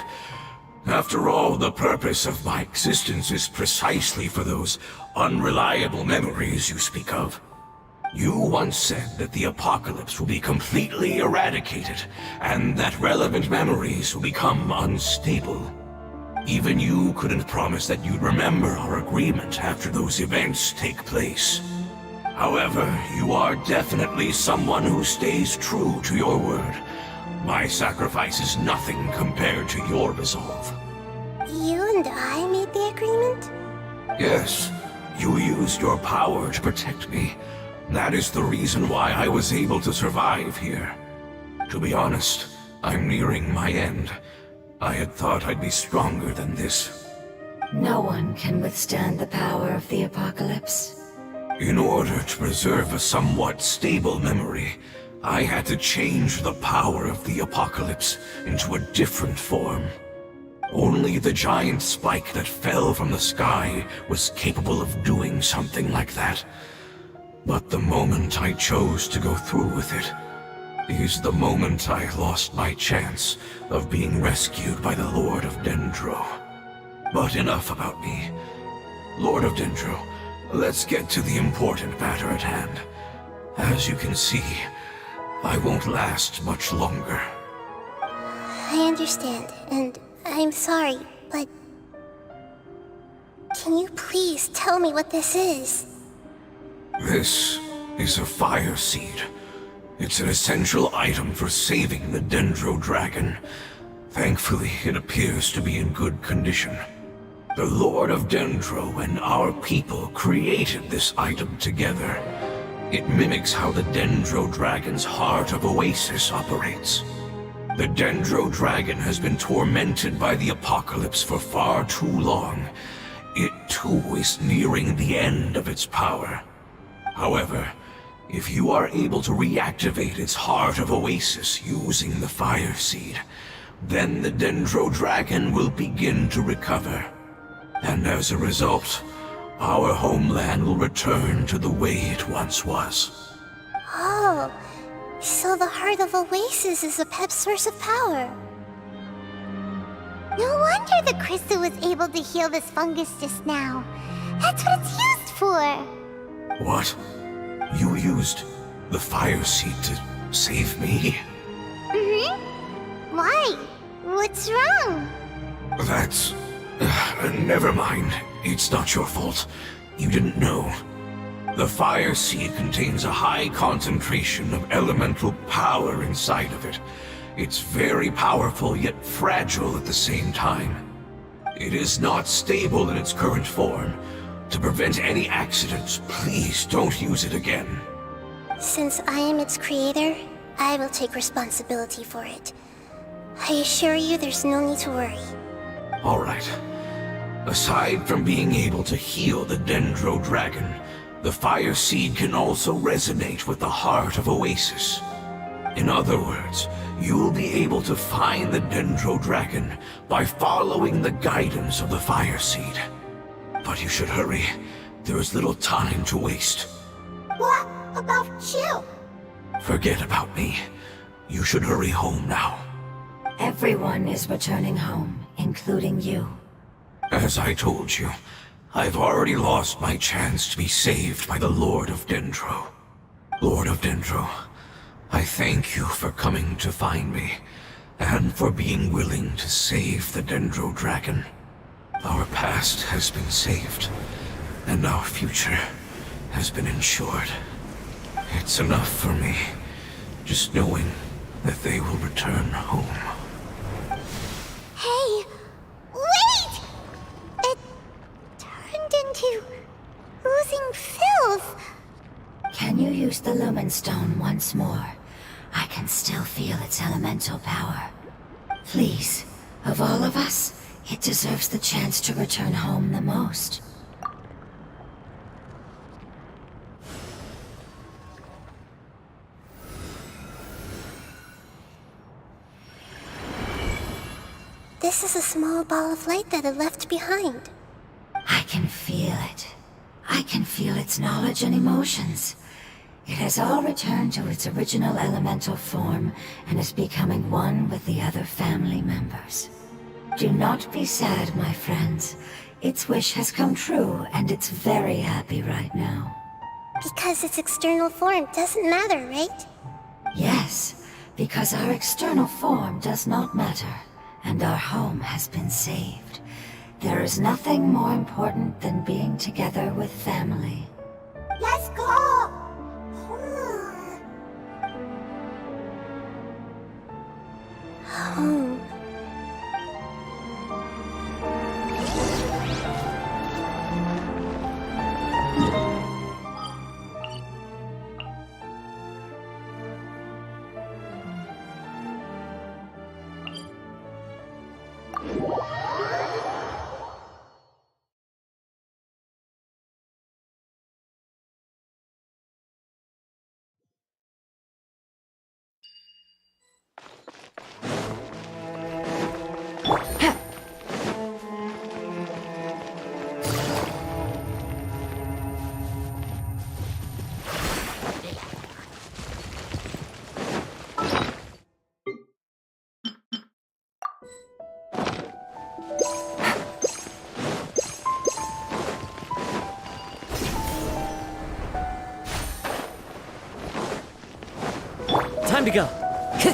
After all, the purpose of my existence is precisely for those unreliable memories you speak of. You once said that the apocalypse will be completely eradicated, and that relevant memories will become unstable. Even you couldn't promise that you'd remember our agreement after those events take place. However, you are definitely someone who stays true to your word. My sacrifice is nothing compared to your resolve. You and I made the agreement? Yes, you used your power to protect me. That is the reason why I was able to survive here. To be honest, I'm nearing my end. I had thought I'd be stronger than this. No one can withstand the power of the apocalypse. In order to preserve a somewhat stable memory, I had to change the power of the apocalypse into a different form. Only the giant spike that fell from the sky was capable of doing something like that. But the moment I chose to go through with it is the moment I lost my chance of being rescued by the Lord of Dendro. But enough about me. Lord of Dendro, let's get to the important matter at hand. As you can see, I won't last much longer. I understand, and I'm sorry, but... Can you please tell me what this is? This is a fire seed. It's an essential item for saving the Dendro Dragon. Thankfully, it appears to be in good condition. The Lord of Dendro and our people created this item together. It mimics how the Dendro Dragon's Heart of Oasis operates. The Dendro Dragon has been tormented by the apocalypse for far too long. It too is nearing the end of its power. However, if you are able to reactivate its Heart of Oasis using the Fire Seed, then the Dendro Dragon will begin to recover. And as a result, our homeland will return to the way it once was. Oh, so the heart of Oasis is a pep source of power. No wonder the crystal was able to heal this fungus just now. That's what it's used for. What? You used the fire seed to save me? Why? What's wrong? That's... never mind. It's not your fault. You didn't know. The fire seed contains a high concentration of elemental power inside of it. It's very powerful, yet fragile at the same time. It is not stable in its current form. To prevent any accidents, please don't use it again. Since I am its creator, I will take responsibility for it. I assure you there's no need to worry. All right. Aside from being able to heal the Dendro Dragon, the fire seed can also resonate with the heart of Oasis. In other words, you'll be able to find the Dendro Dragon by following the guidance of the fire seed. But you should hurry. There is little time to waste. What about you? Forget about me. You should hurry home now. Everyone is returning home, including you. As I told you, I've already lost my chance to be saved by the Lord of Dendro. Lord of Dendro, I thank you for coming to find me, and for being willing to save the Dendro Dragon. Our past has been saved, and our future has been ensured. It's enough for me, just knowing that they will return home. Hey! Wait! It turned into oozing filth. Can you use the Lumen Stone once more? I can still feel its elemental power. Please, of all of us, it deserves the chance to return home the most. This is a small ball of light that it left behind. I can feel it. I can feel its knowledge and emotions. It has all returned to its original elemental form and is becoming one with the other family members. Do not be sad, my friends. Its wish has come true, and it's very happy right now. Because its external form doesn't matter, right? Yes, because our external form does not matter, and our home has been saved. There is nothing more important than being together with family. Let's go! Home. Time to go. Yeah.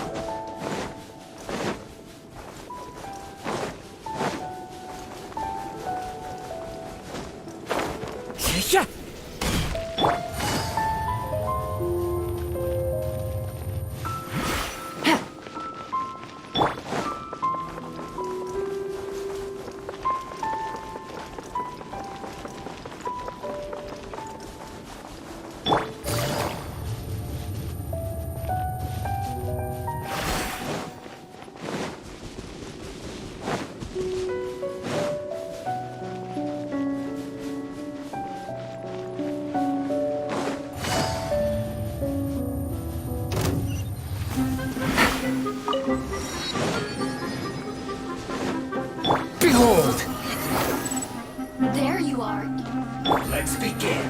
Let's begin.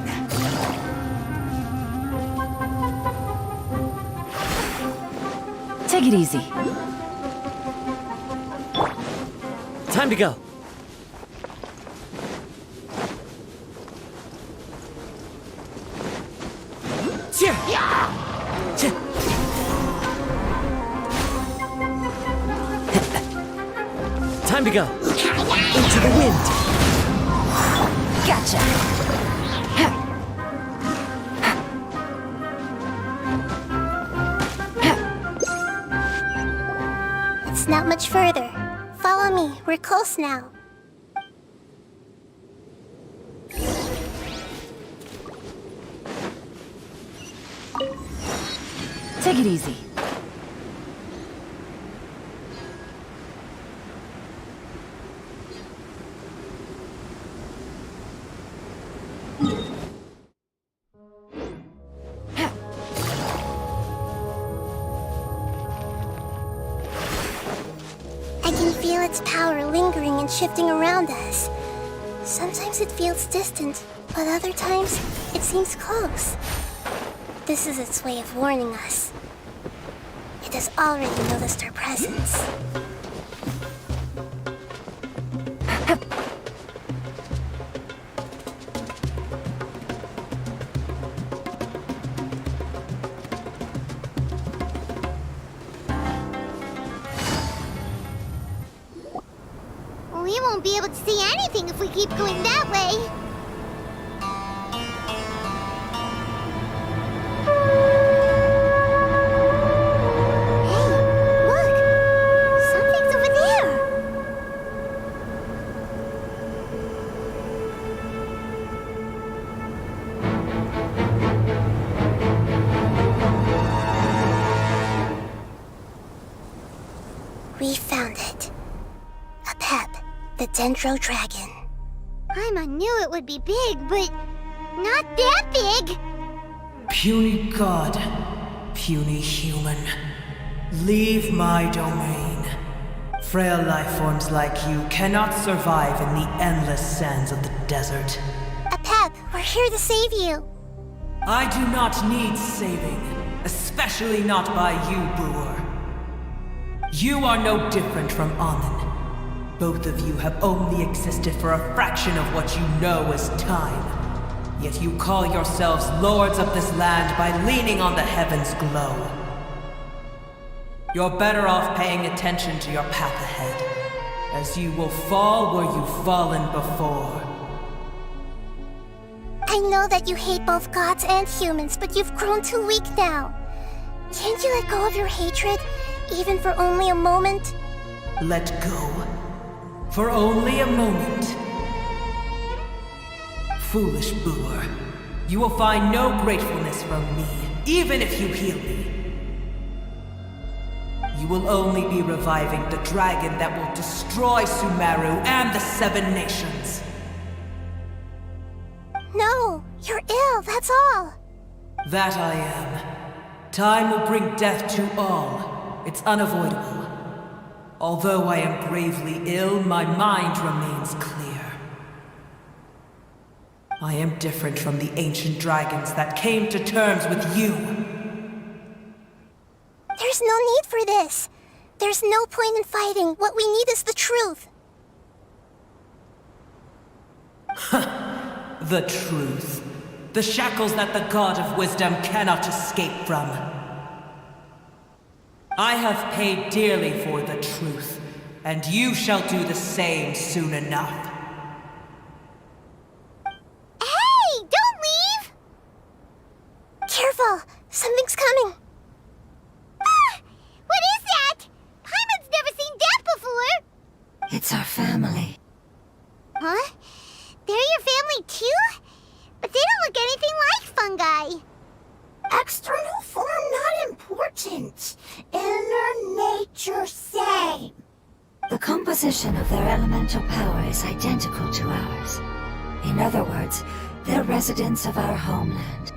Take it easy. Time to go. Cheer! Time to go. Into the wind. Gotcha. It's not much further. Follow me. We're close now. Take it easy. I can feel its power lingering and shifting around us. Sometimes it feels distant, but other times it seems close. This is its way of warning us. It has already noticed our presence. We won't be able to see anything if we keep going that way. Hey, look! Something's over there! We found it. A pep, the Dendro Dragon. Paimon knew it would be big, but not that big! Puny god, puny human, leave my domain. Frail life forms like you cannot survive in the endless sands of the desert. A pep, we're here to save you. I do not need saving, especially not by you, Brewer. You are no different from Amun. Both of you have only existed for a fraction of what you know as time. Yet you call yourselves lords of this land by leaning on the heavens' glow. You're better off paying attention to your path ahead, as you will fall where you've fallen before. I know that you hate both gods and humans, but you've grown too weak now. Can't you let go of your hatred, even for only a moment? Let go. For only a moment. Foolish Brewer, you will find no gratefulness from me, even if you heal me. You will only be reviving the dragon that will destroy Sumeru and the Seven Nations. No, you're ill, that's all. That I am. Time will bring death to all. It's unavoidable. Although I am gravely ill, my mind remains clear. I am different from the ancient dragons that came to terms with you. There's no need for this. There's no point in fighting. What we need is the truth. The truth. The shackles that the God of Wisdom cannot escape from. I have paid dearly for the truth, and you shall do the same soon enough. Hey, don't leave! Careful, something's coming. Ah! What is that? Paimon's never seen that before! It's our family. Huh? They're your family too? But they don't look anything like fungi. External form not important. Inner nature same. The composition of their elemental power is identical to ours. In other words, they're residents of our homeland.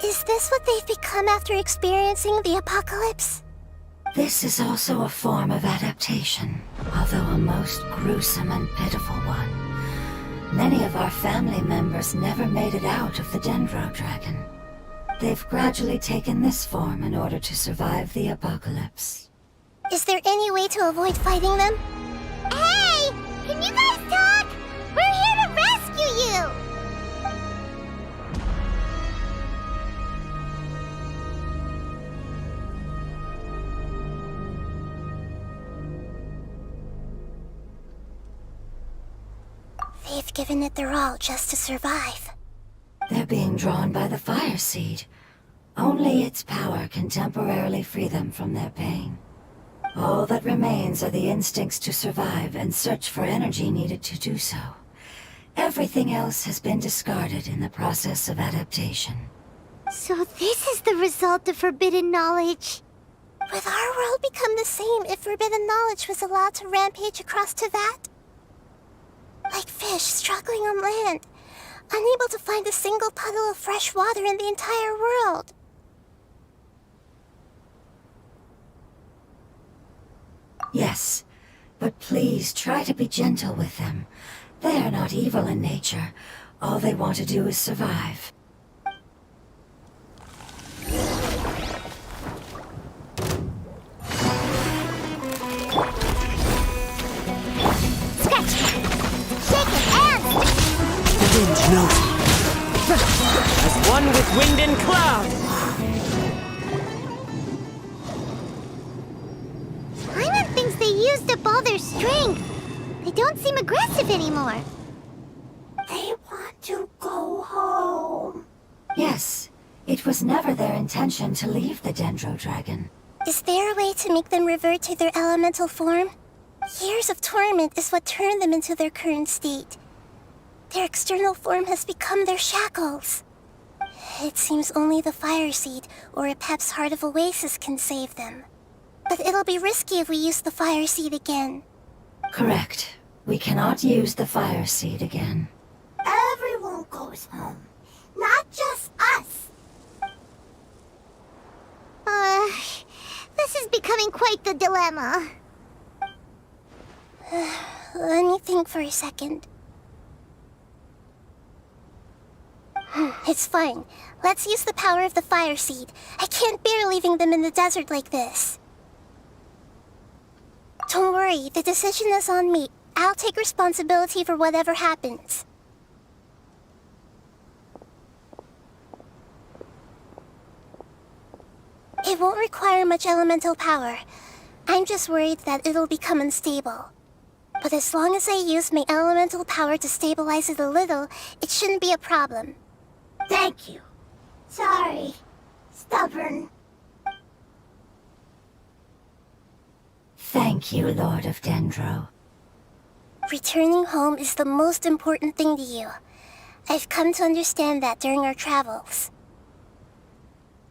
Is this what they've become after experiencing the apocalypse? This is also a form of adaptation, although a most gruesome and pitiful one. Many of our family members never made it out of the Dendro Dragon. They've gradually taken this form in order to survive the apocalypse. Is there any way to avoid fighting them? Hey! Can you guys talk? We're here to rescue you! They've given it their all just to survive. They're being drawn by the fire seed. Only its power can temporarily free them from their pain. All that remains are the instincts to survive and search for energy needed to do so. Everything else has been discarded in the process of adaptation. So this is the result of forbidden knowledge. Would our world become the same if forbidden knowledge was allowed to rampage across Tevat? Like fish struggling on land, unable to find a single puddle of fresh water in the entire world. Yes, but please try to be gentle with them. They are not evil in nature. All they want to do is survive. Scratch! Shake it and... The wind knows me. As one with wind and cloud. Paimon thinks they used up all their strength. They don't seem aggressive anymore. They want to go home. Yes, it was never their intention to leave the Dendro Dragon. Is there a way to make them revert to their elemental form? Years of torment is what turned them into their current state. Their external form has become their shackles. It seems only the Fire Seed or Epep's Heart of Oasis can save them. But it'll be risky if we use the Fire Seed again. Correct. We cannot use the fire seed again. Everyone goes home. Not just us. This is becoming quite the dilemma. Let me think for a second. It's fine. Let's use the power of the Fire Seed. I can't bear leaving them in the desert like this. Don't worry, the decision is on me. I'll take responsibility for whatever happens. It won't require much elemental power. I'm just worried that it'll become unstable. But as long as I use my elemental power to stabilize it a little, it shouldn't be a problem. Thank you. Sorry. Stubborn. Thank you, Lord of Dendro. Returning home is the most important thing to you. I've come to understand that during our travels.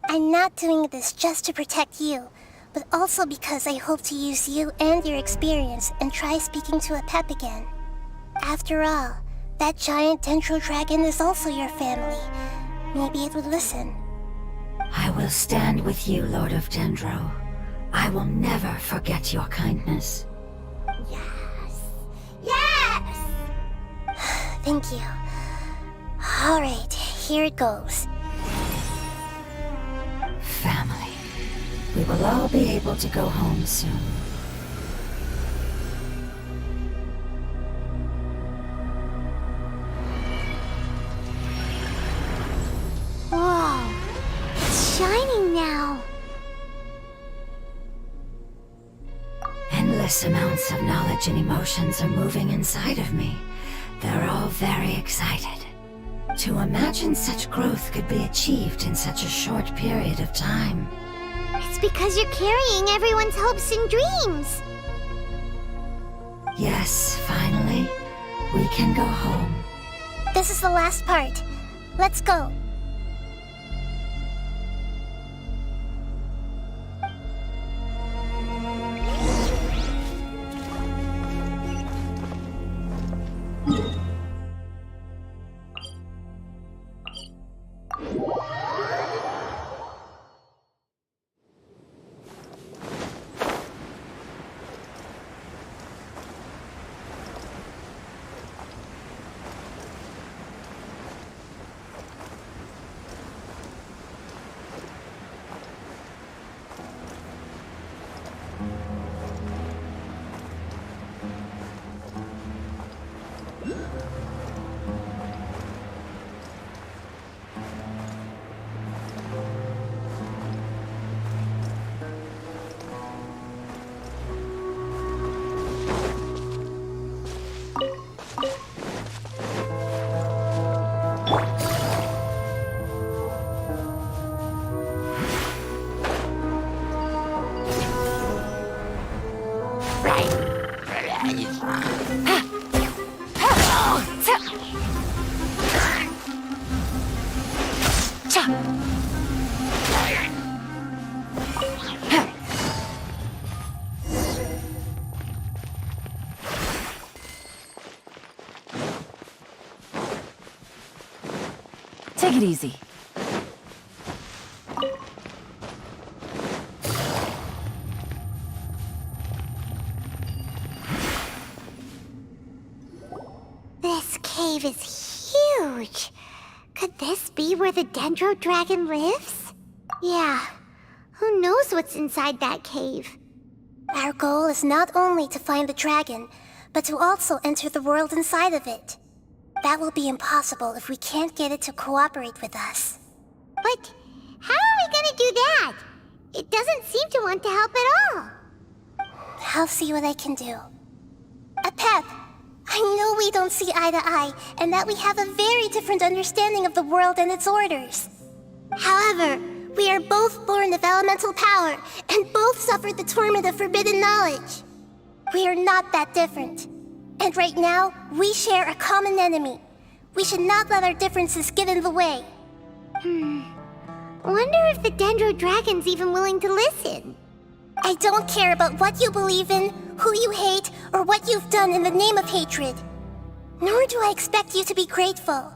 I'm not doing this just to protect you, but also because I hope to use you and your experience and try speaking to Epep again. After all, that giant Dendro Dragon is also your family. Maybe it would listen. I will stand with you, Lord of Dendro. I will never forget your kindness. Yes. Yes! Thank you. All right, here it goes. Family. We will all be able to go home soon. Whoa, it's shining now. Endless amounts of knowledge and emotions are moving inside of me. They're all very excited. To imagine such growth could be achieved in such a short period of time. It's because you're carrying everyone's hopes and dreams. Yes, finally, we can go home. This is the last part. Let's go. Cha! Ha! Take it easy. This cave is huge. Could this be where the Dendro Dragon lives? Yeah. Who knows what's inside that cave? Our goal is not only to find the dragon, but to also enter the world inside of it. That will be impossible if we can't get it to cooperate with us. But how are we gonna do that? It doesn't seem to want to help at all. I'll see what I can do. Pep, I know we don't see eye to eye, and that we have a very different understanding of the world and its orders. However, we are both born of elemental power, and both suffered the torment of forbidden knowledge. We are not that different. And right now, we share a common enemy. We should not let our differences get in the way. Wonder if the Dendro Dragon's even willing to listen. I don't care about what you believe in, who you hate, or what you've done in the name of hatred. Nor do I expect you to be grateful.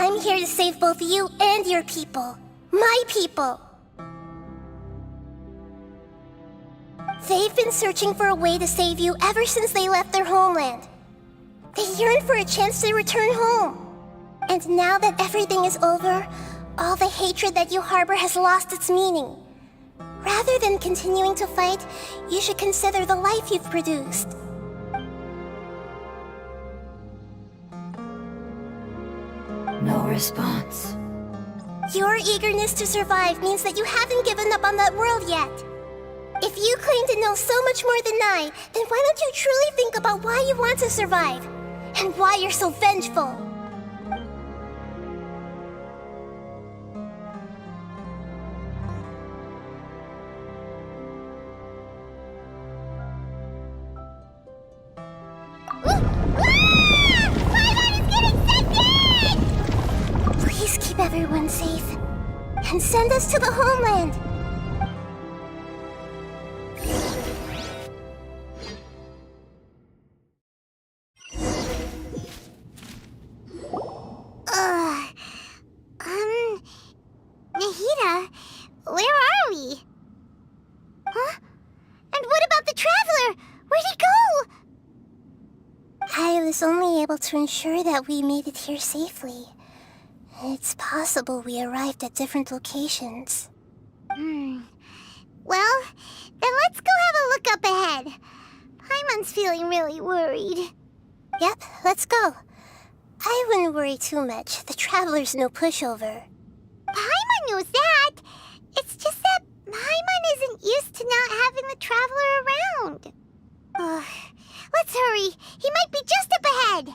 I'm here to save both you and your people. My people. They've been searching for a way to save you ever since they left their homeland. They yearn for a chance to return home. And now that everything is over, all the hatred that you harbor has lost its meaning. Rather than continuing to fight, you should consider the life you've produced. No response. Your eagerness to survive means that you haven't given up on that world yet. If you claim to know so much more than I, then why don't you truly think about why you want to survive? And why you're so vengeful? Please keep everyone safe. And send us to the homeland. Nahida, where are we? Huh? And what about the Traveler? Where'd he go? I was only able to ensure that we made it here safely. It's possible we arrived at different locations. Well, then let's go have a look up ahead. Paimon's feeling really worried. Yep, let's go. I wouldn't worry too much. The Traveler's no pushover. Paimon knows that. It's just that Paimon isn't used to not having the Traveler around. Let's hurry. He might be just up ahead.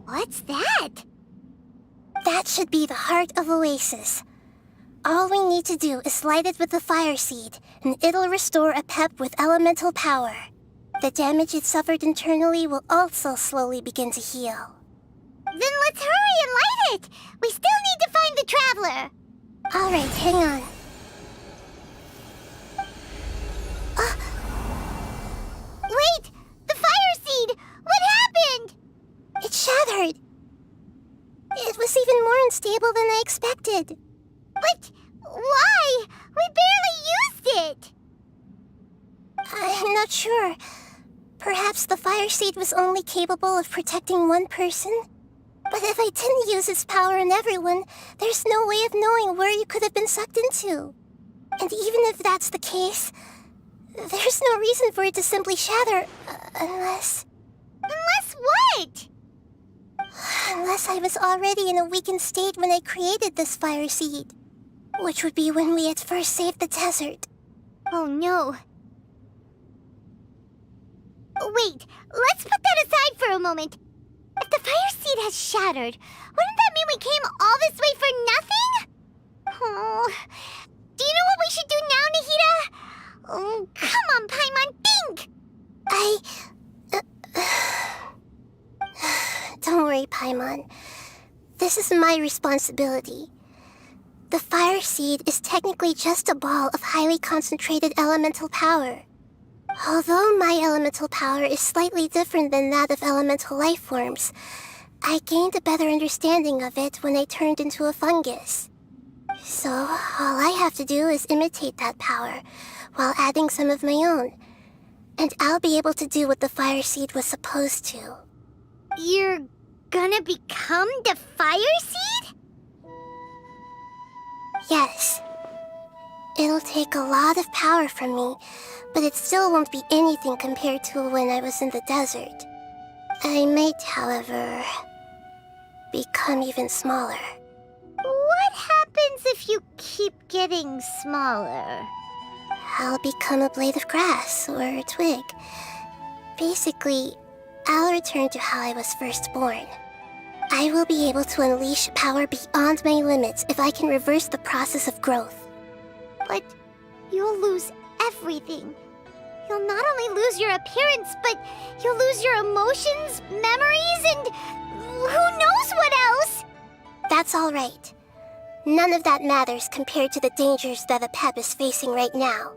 What's that? That should be the heart of Oasis. All we need to do is light it with the fire seed, and it'll restore a pep with elemental power. The damage it suffered internally will also slowly begin to heal. Then let's hurry and light it! We still need to find the Traveler! Alright, hang on. Wait! The fire seed! What happened? It shattered. It was even more unstable than I expected. But why? We barely used it! I'm not sure. Perhaps the fire seed was only capable of protecting one person? But if I didn't use its power on everyone, there's no way of knowing where you could have been sucked into. And even if that's the case, there's no reason for it to simply shatter, unless... Unless what? Unless I was already in a weakened state when I created this fire seed. Which would be when we had first saved the desert. Oh no. Wait, let's put that aside for a moment. If the fire seed has shattered, wouldn't that mean we came all this way for nothing? Oh, do you know what we should do now, Nahida? Oh, come on, Paimon, think! Don't worry, Paimon. This is my responsibility. The fire seed is technically just a ball of highly concentrated elemental power. Although my elemental power is slightly different than that of elemental life forms, I gained a better understanding of it when I turned into a fungus. So, all I have to do is imitate that power, while adding some of my own. And I'll be able to do what the fire seed was supposed to. You're gonna become the fire seed? Yes. It'll take a lot of power from me, but it still won't be anything compared to when I was in the desert. I might, however, become even smaller. What happens if you keep getting smaller? I'll become a blade of grass or a twig. Basically, I'll return to how I was first born. I will be able to unleash power beyond my limits if I can reverse the process of growth. But you'll lose everything. You'll not only lose your appearance, but you'll lose your emotions, memories, and It's all right. None of that matters compared to the dangers that the Pep is facing right now.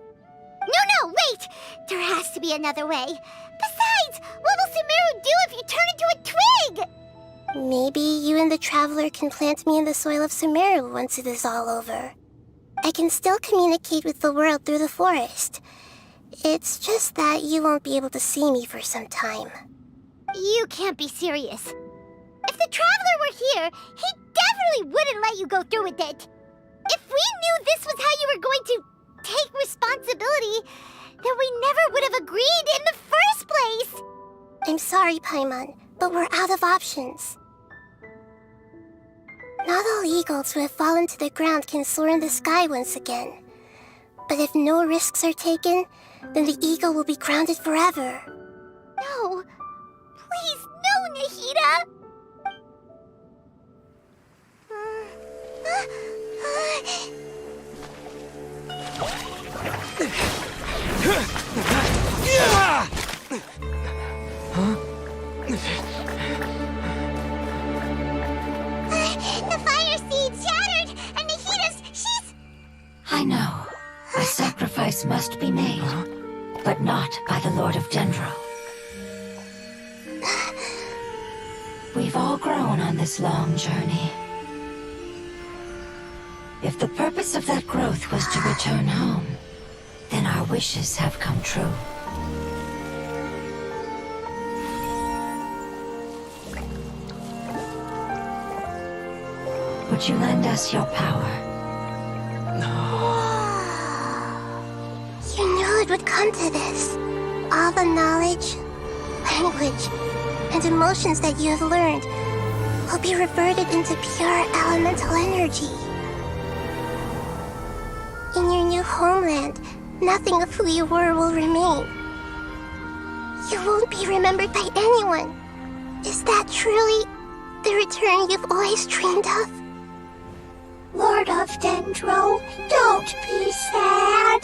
No, wait! There has to be another way. Besides, what will Sumeru do if you turn into a twig? Maybe you and the Traveler can plant me in the soil of Sumeru once it is all over. I can still communicate with the world through the forest. It's just that you won't be able to see me for some time. You can't be serious. If the Traveler were here, he definitely wouldn't let you go through with it. If we knew this was how you were going to take responsibility, then we never would have agreed in the first place. I'm sorry, Paimon, but we're out of options. Not all eagles who have fallen to the ground can soar in the sky once again. But if no risks are taken, then the eagle will be grounded forever. No. Please, no, Nahida! The fire seed shattered, and she's... I know. A sacrifice must be made, but not by the Lord of Dendro. We've all grown on this long journey. If the purpose of that growth was to return home, then our wishes have come true. Would you lend us your power? You knew it would come to this. All the knowledge, language, and emotions that you have learned will be reverted into pure elemental energy. In your new homeland, nothing of who you were will remain. You won't be remembered by anyone. Is that truly the return you've always dreamed of? Lord of Dendro, don't be sad.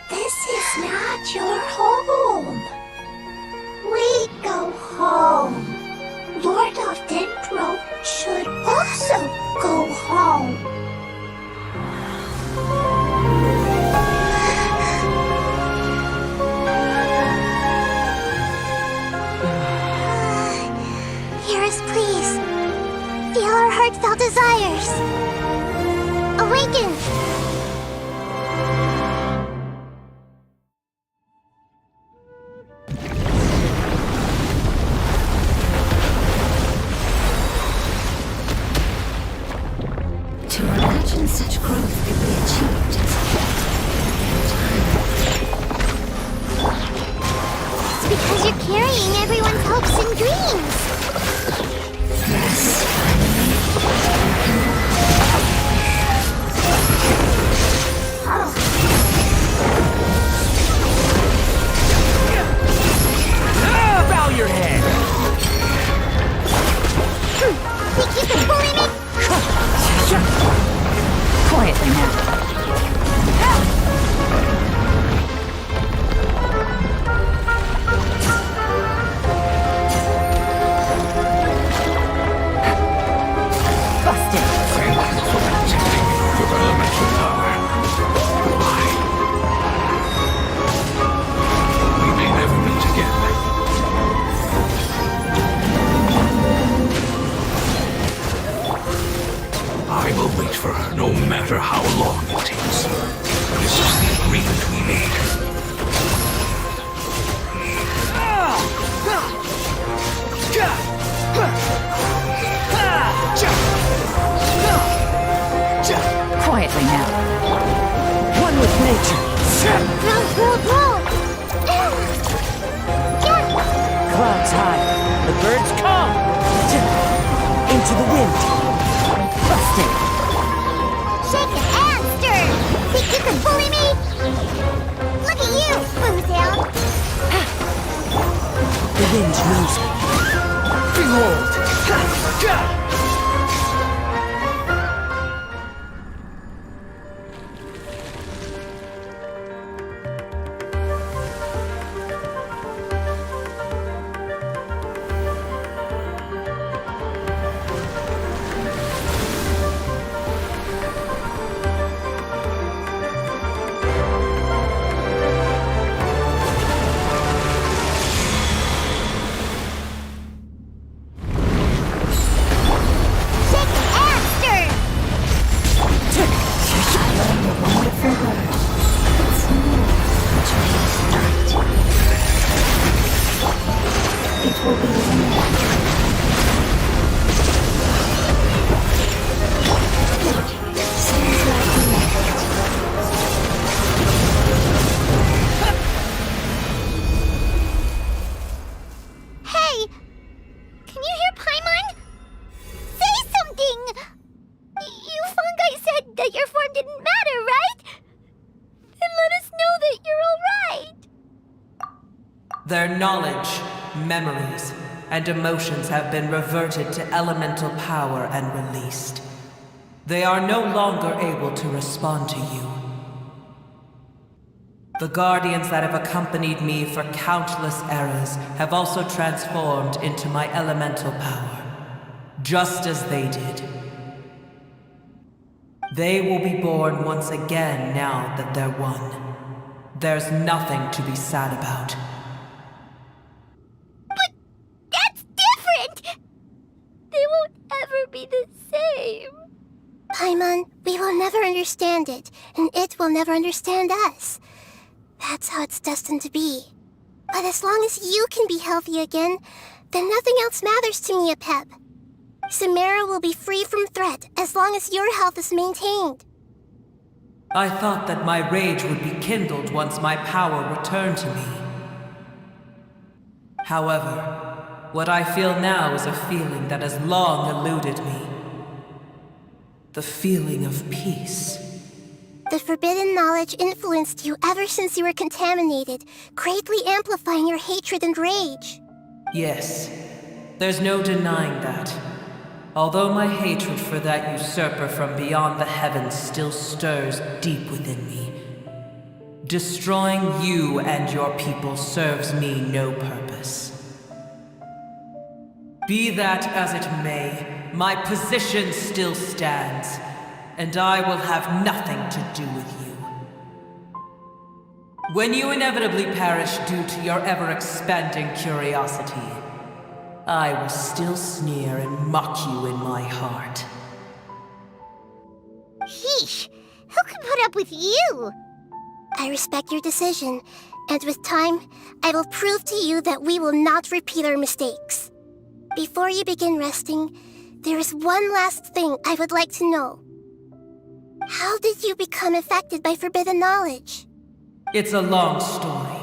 This is not your home. We go home. Lord of Dendro should also go home. Hear us, please. Feel our heartfelt desires. Awaken! To imagine such growth could be achieved in It's because you're carrying everyone's hopes and dreams. yes, finally. Bow your head! Think you can bully me? Quietly now. Busted. Thank you for protecting your elemental power. Goodbye. We may never meet again. I will wait for her no matter how long it takes. This is the agreement we made. Quietly now. One with nature. Roll. Clouds high. The birds come. Into the wind. Busted. Shake it and stir. Think you can bully me? Look at you, Boozound. The wind knows me. Behold. Their knowledge, memories, and emotions have been reverted to elemental power and released. They are no longer able to respond to you. The guardians that have accompanied me for countless eras have also transformed into my elemental power, just as they did. They will be born once again now that they're one. There's nothing to be sad about. But that's different! They won't ever be the same. Paimon, we will never understand it, and it will never understand us. That's how it's destined to be. But as long as you can be healthy again, then nothing else matters to me, Apep. Samara will be free from threat as long as your health is maintained. I thought that my rage would be kindled once my power returned to me. However, what I feel now is a feeling that has long eluded me. The feeling of peace. The forbidden knowledge influenced you ever since you were contaminated, greatly amplifying your hatred and rage. Yes, there's no denying that. Although my hatred for that usurper from beyond the heavens still stirs deep within me, destroying you and your people serves me no purpose. Be that as it may, my position still stands, and I will have nothing to do with you. When you inevitably perish due to your ever-expanding curiosity, I will still sneer and mock you in my heart. Heesh! Who can put up with you? I respect your decision, and with time, I will prove to you that we will not repeat our mistakes. Before you begin resting, there is one last thing I would like to know. How did you become affected by forbidden knowledge? It's a long story.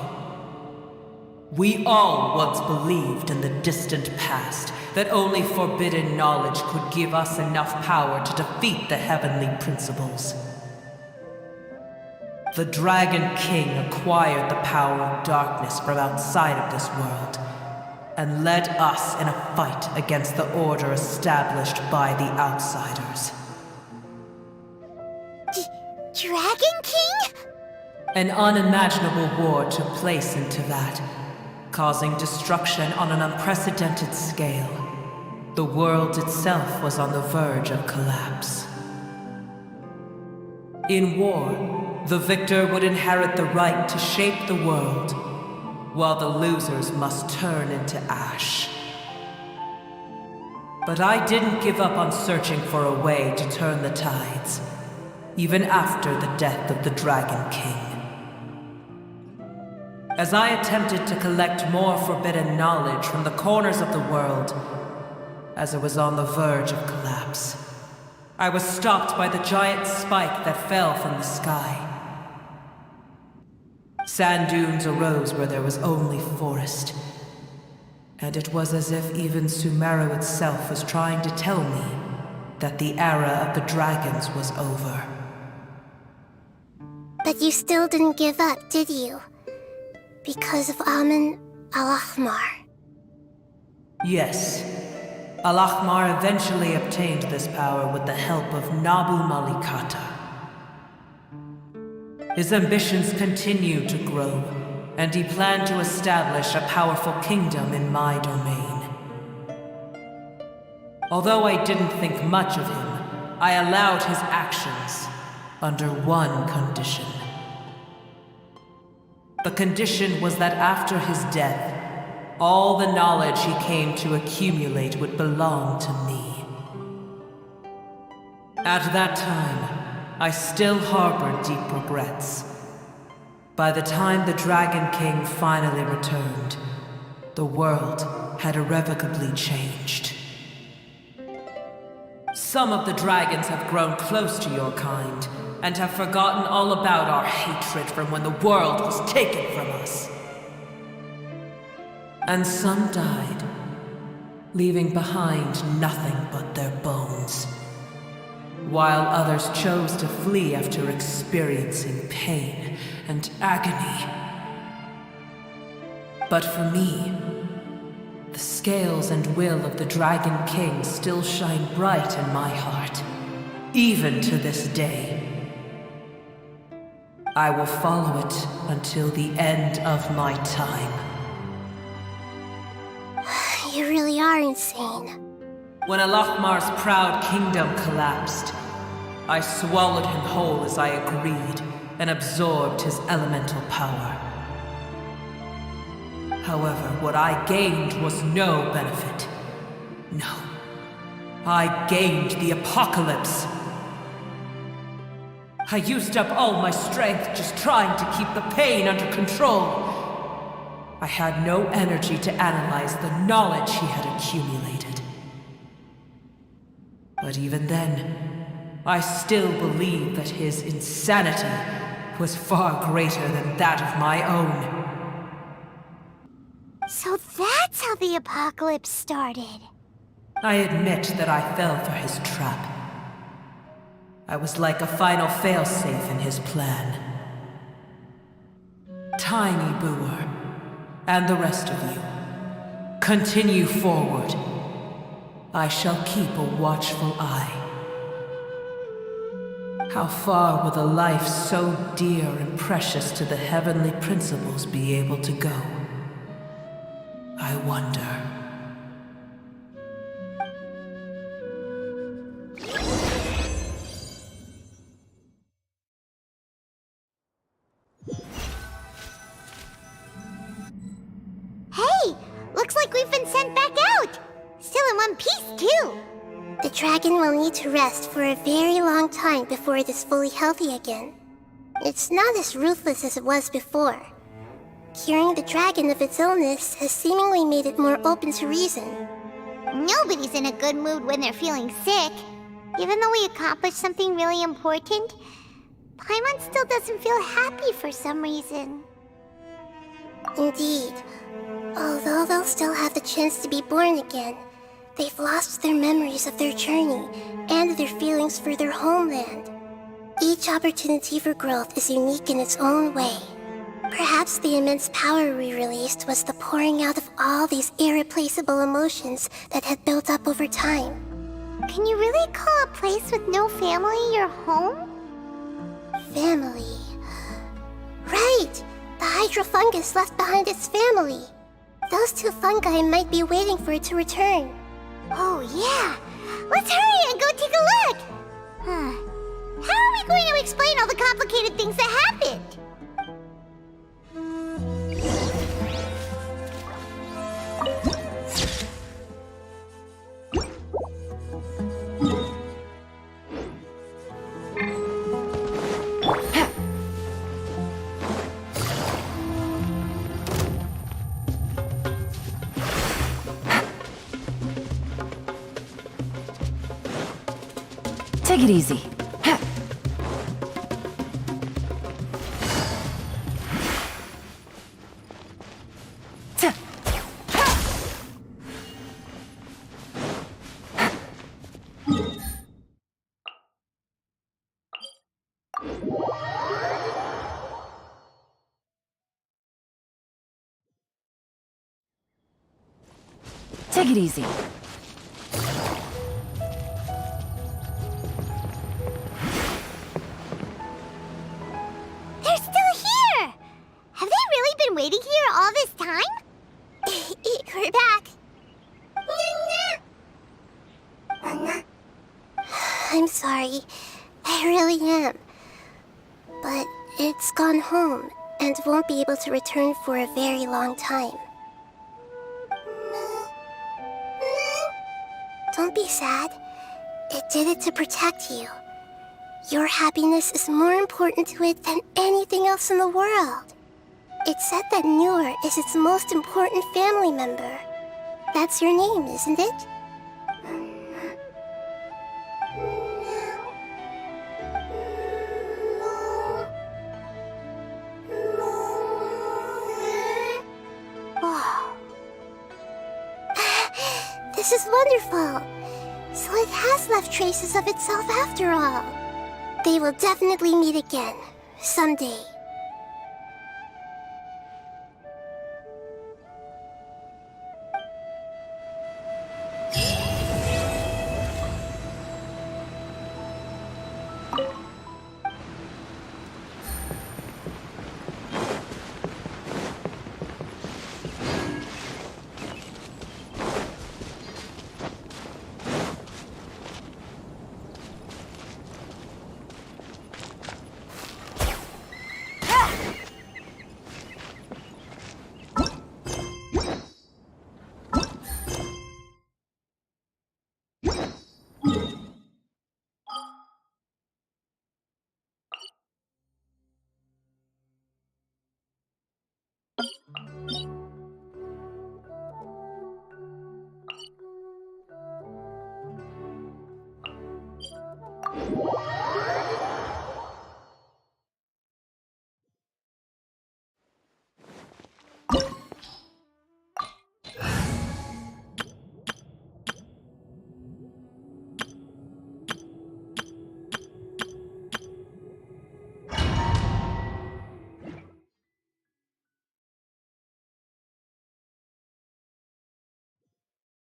We all once believed in the distant past that only forbidden knowledge could give us enough power to defeat the heavenly principles. The Dragon King acquired the power of darkness from outside of this world and led us in a fight against the order established by the outsiders. Dragon King? An unimaginable war took place into that, causing destruction on an unprecedented scale. The world itself was on the verge of collapse. In war, the victor would inherit the right to shape the world, while the losers must turn into ash. But I didn't give up on searching for a way to turn the tides, even after the death of the Dragon King. As I attempted to collect more forbidden knowledge from the corners of the world, as it was on the verge of collapse, I was stopped by the giant spike that fell from the sky. Sand dunes arose where there was only forest, and it was as if even Sumeru itself was trying to tell me that the era of the dragons was over. But you still didn't give up, did you? Because of Amun Al-Ahmar. Yes. Al-Ahmar eventually obtained this power with the help of Nabu Malikata. His ambitions continued to grow, and he planned to establish a powerful kingdom in my domain. Although I didn't think much of him, I allowed his actions under one condition. The condition was that after his death, all the knowledge he came to accumulate would belong to me. At that time, I still harbored deep regrets. By the time the Dragon King finally returned, the world had irrevocably changed. Some of the dragons have grown close to your kind, and have forgotten all about our hatred from when the world was taken from us. And some died, leaving behind nothing but their bones, while others chose to flee after experiencing pain and agony. But for me, the scales and will of the Dragon King still shine bright in my heart, even to this day. I will follow it until the end of my time. You really are insane. When Alachmar's proud kingdom collapsed, I swallowed him whole as I agreed and absorbed his elemental power. However, what I gained was no benefit. No. I gained the apocalypse. I used up all my strength just trying to keep the pain under control. I had no energy to analyze the knowledge he had accumulated. But even then, I still believed that his insanity was far greater than that of my own. So that's how the apocalypse started. I admit that I fell for his trap. I was like a final failsafe in his plan. Tiny Booer, and the rest of you, continue forward. I shall keep a watchful eye. How far will a life so dear and precious to the heavenly principles be able to go? I wonder. Hey! Looks like we've been sent back out! Still in one piece, too! The dragon will need to rest for a very long time before it is fully healthy again. It's not as ruthless as it was before. Curing the dragon of its illness has seemingly made it more open to reason. Nobody's in a good mood when they're feeling sick. Even though we accomplished something really important, Paimon still doesn't feel happy for some reason. Indeed. Although they'll still have the chance to be born again, they've lost their memories of their journey and their feelings for their homeland. Each opportunity for growth is unique in its own way. Perhaps the immense power we released was the pouring out of all these irreplaceable emotions that had built up over time. Can you really call a place with no family your home? Family. Right! The hydrofungus left behind its family. Those two fungi might be waiting for it to return. Oh yeah! Let's hurry and go take a look! How are we going to explain all the complicated things that happened? Take it easy. Take it easy. They're still here! Have they really been waiting here all this time? We're back. I'm sorry. I really am. But it's gone home and won't be able to return for a very long time. Don't be sad. It did it to protect you. Your happiness is more important to it than anything else in the world. It's said that Noor is its most important family member. That's your name, isn't it? This is wonderful. So it has left traces of itself after all. They will definitely meet again, someday.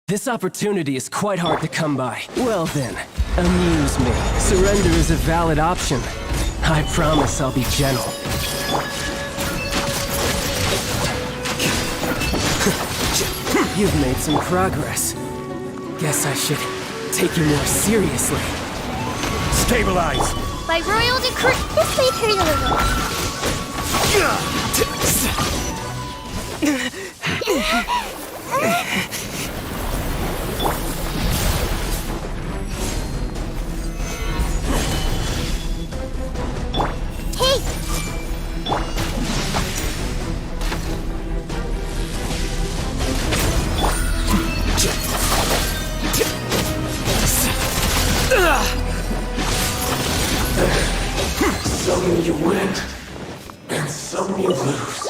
This opportunity is quite hard to come by. Well then, amuse me. Surrender is a valid option. I promise I'll be gentle. You've made some progress. Guess I should take you more seriously. Stabilize! By royal decree, this may hurt a little. Hey! Some you win, and some you lose.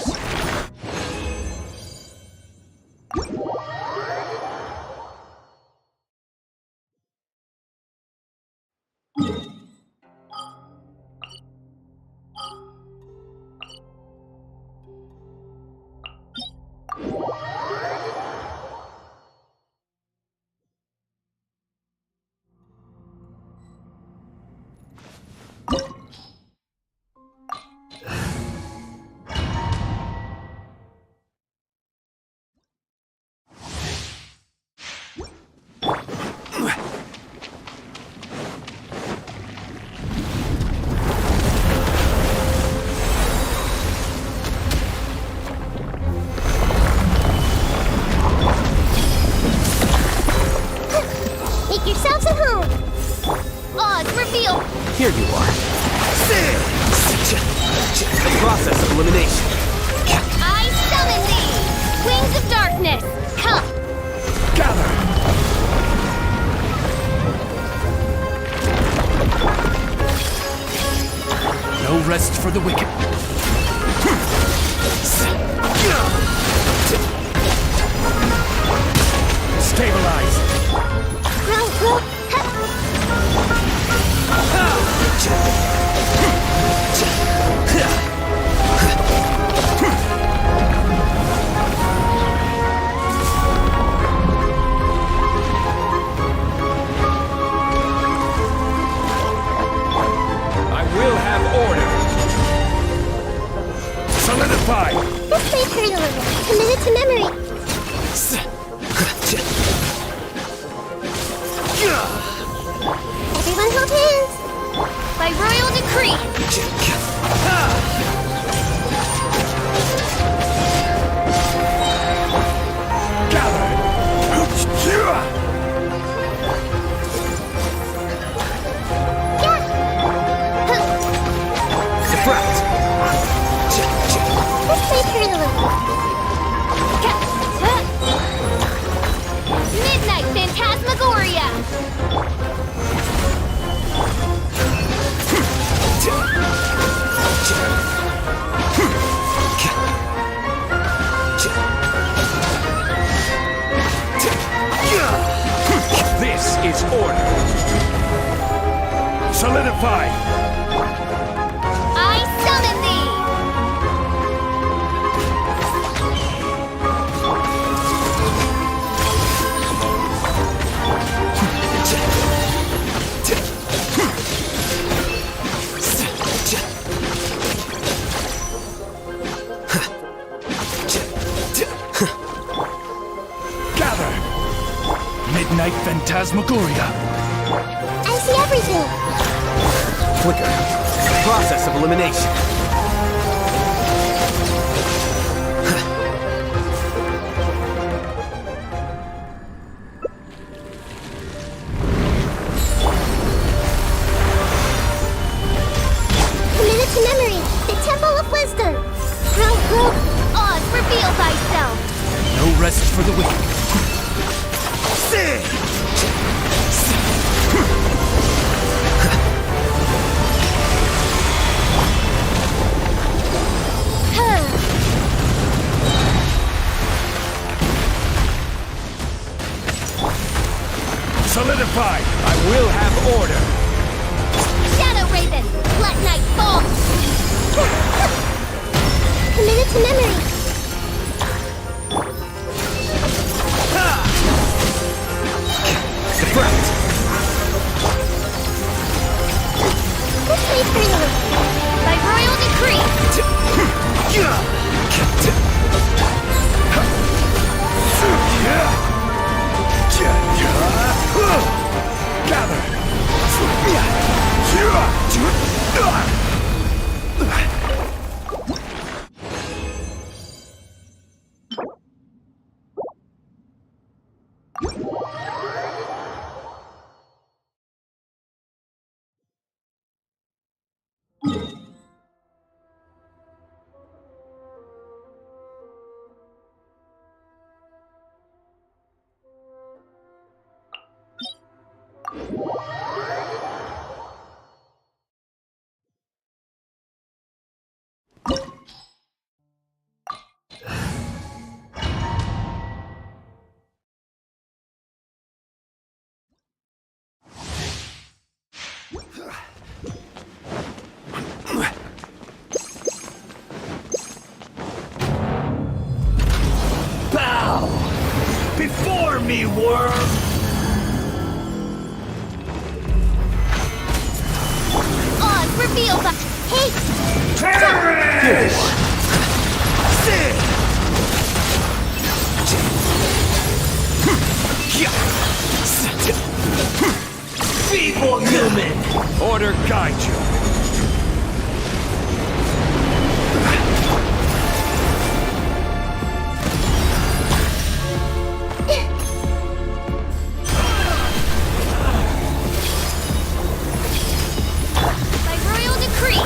Make yourselves at home. Odds reveal. Here you are. The process of elimination. I summon thee. Wings of darkness. Come. Gather! No rest for the wicked. Stabilize! Row, row. I will have order! Solidify! This may hurt a little. Committed to memory. Everyone hold hands. By royal decree. Deflect! This may hurt a little. Midnight Phantasmagoria. This is order! Solidify! I summon thee. Gather! Midnight Phantasmagoria! I see everything. Flicker. Process of elimination. Committed to memory. The Temple of Wisdom. Grow, grow. Oz, reveal thyself. No rest for the wicked. Solidified! I will have order! Shadow Raven, let night fall. Committed to memory. Surprise! This way for you. By royal decree. Gather! Bow before me, worm! On, reveal the... Hey! Finish! Feeble human! Order guide you! By royal decree.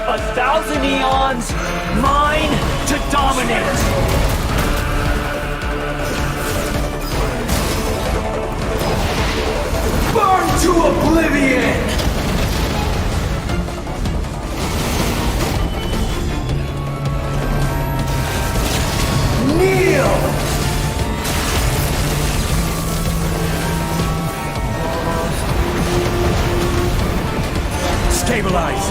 A thousand eons, mine to dominate! Burn to oblivion! Kneel! Stabilize!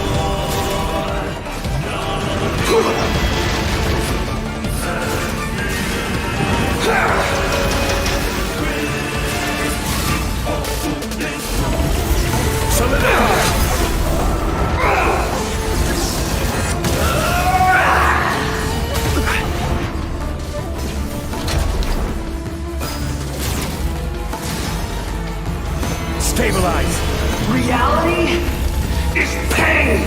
Stabilize! Reality is pain!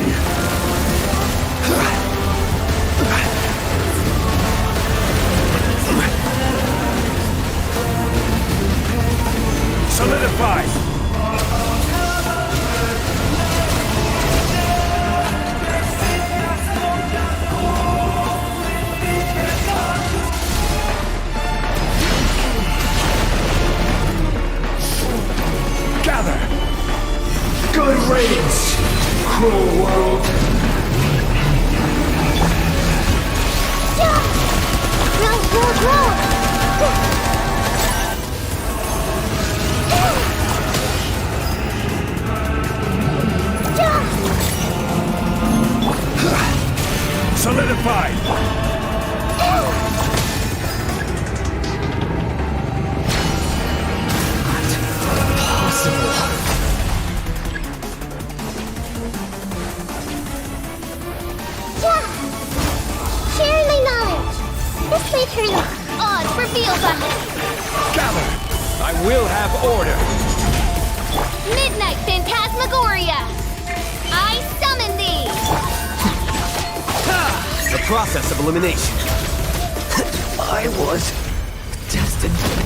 Solidify! Gather! Good riddance, cruel world! Solidified! Possible. Sharing my knowledge. This way for you. On, reveal button. Gather! I will have order! Midnight Phantasmagoria. process of elimination. I was destined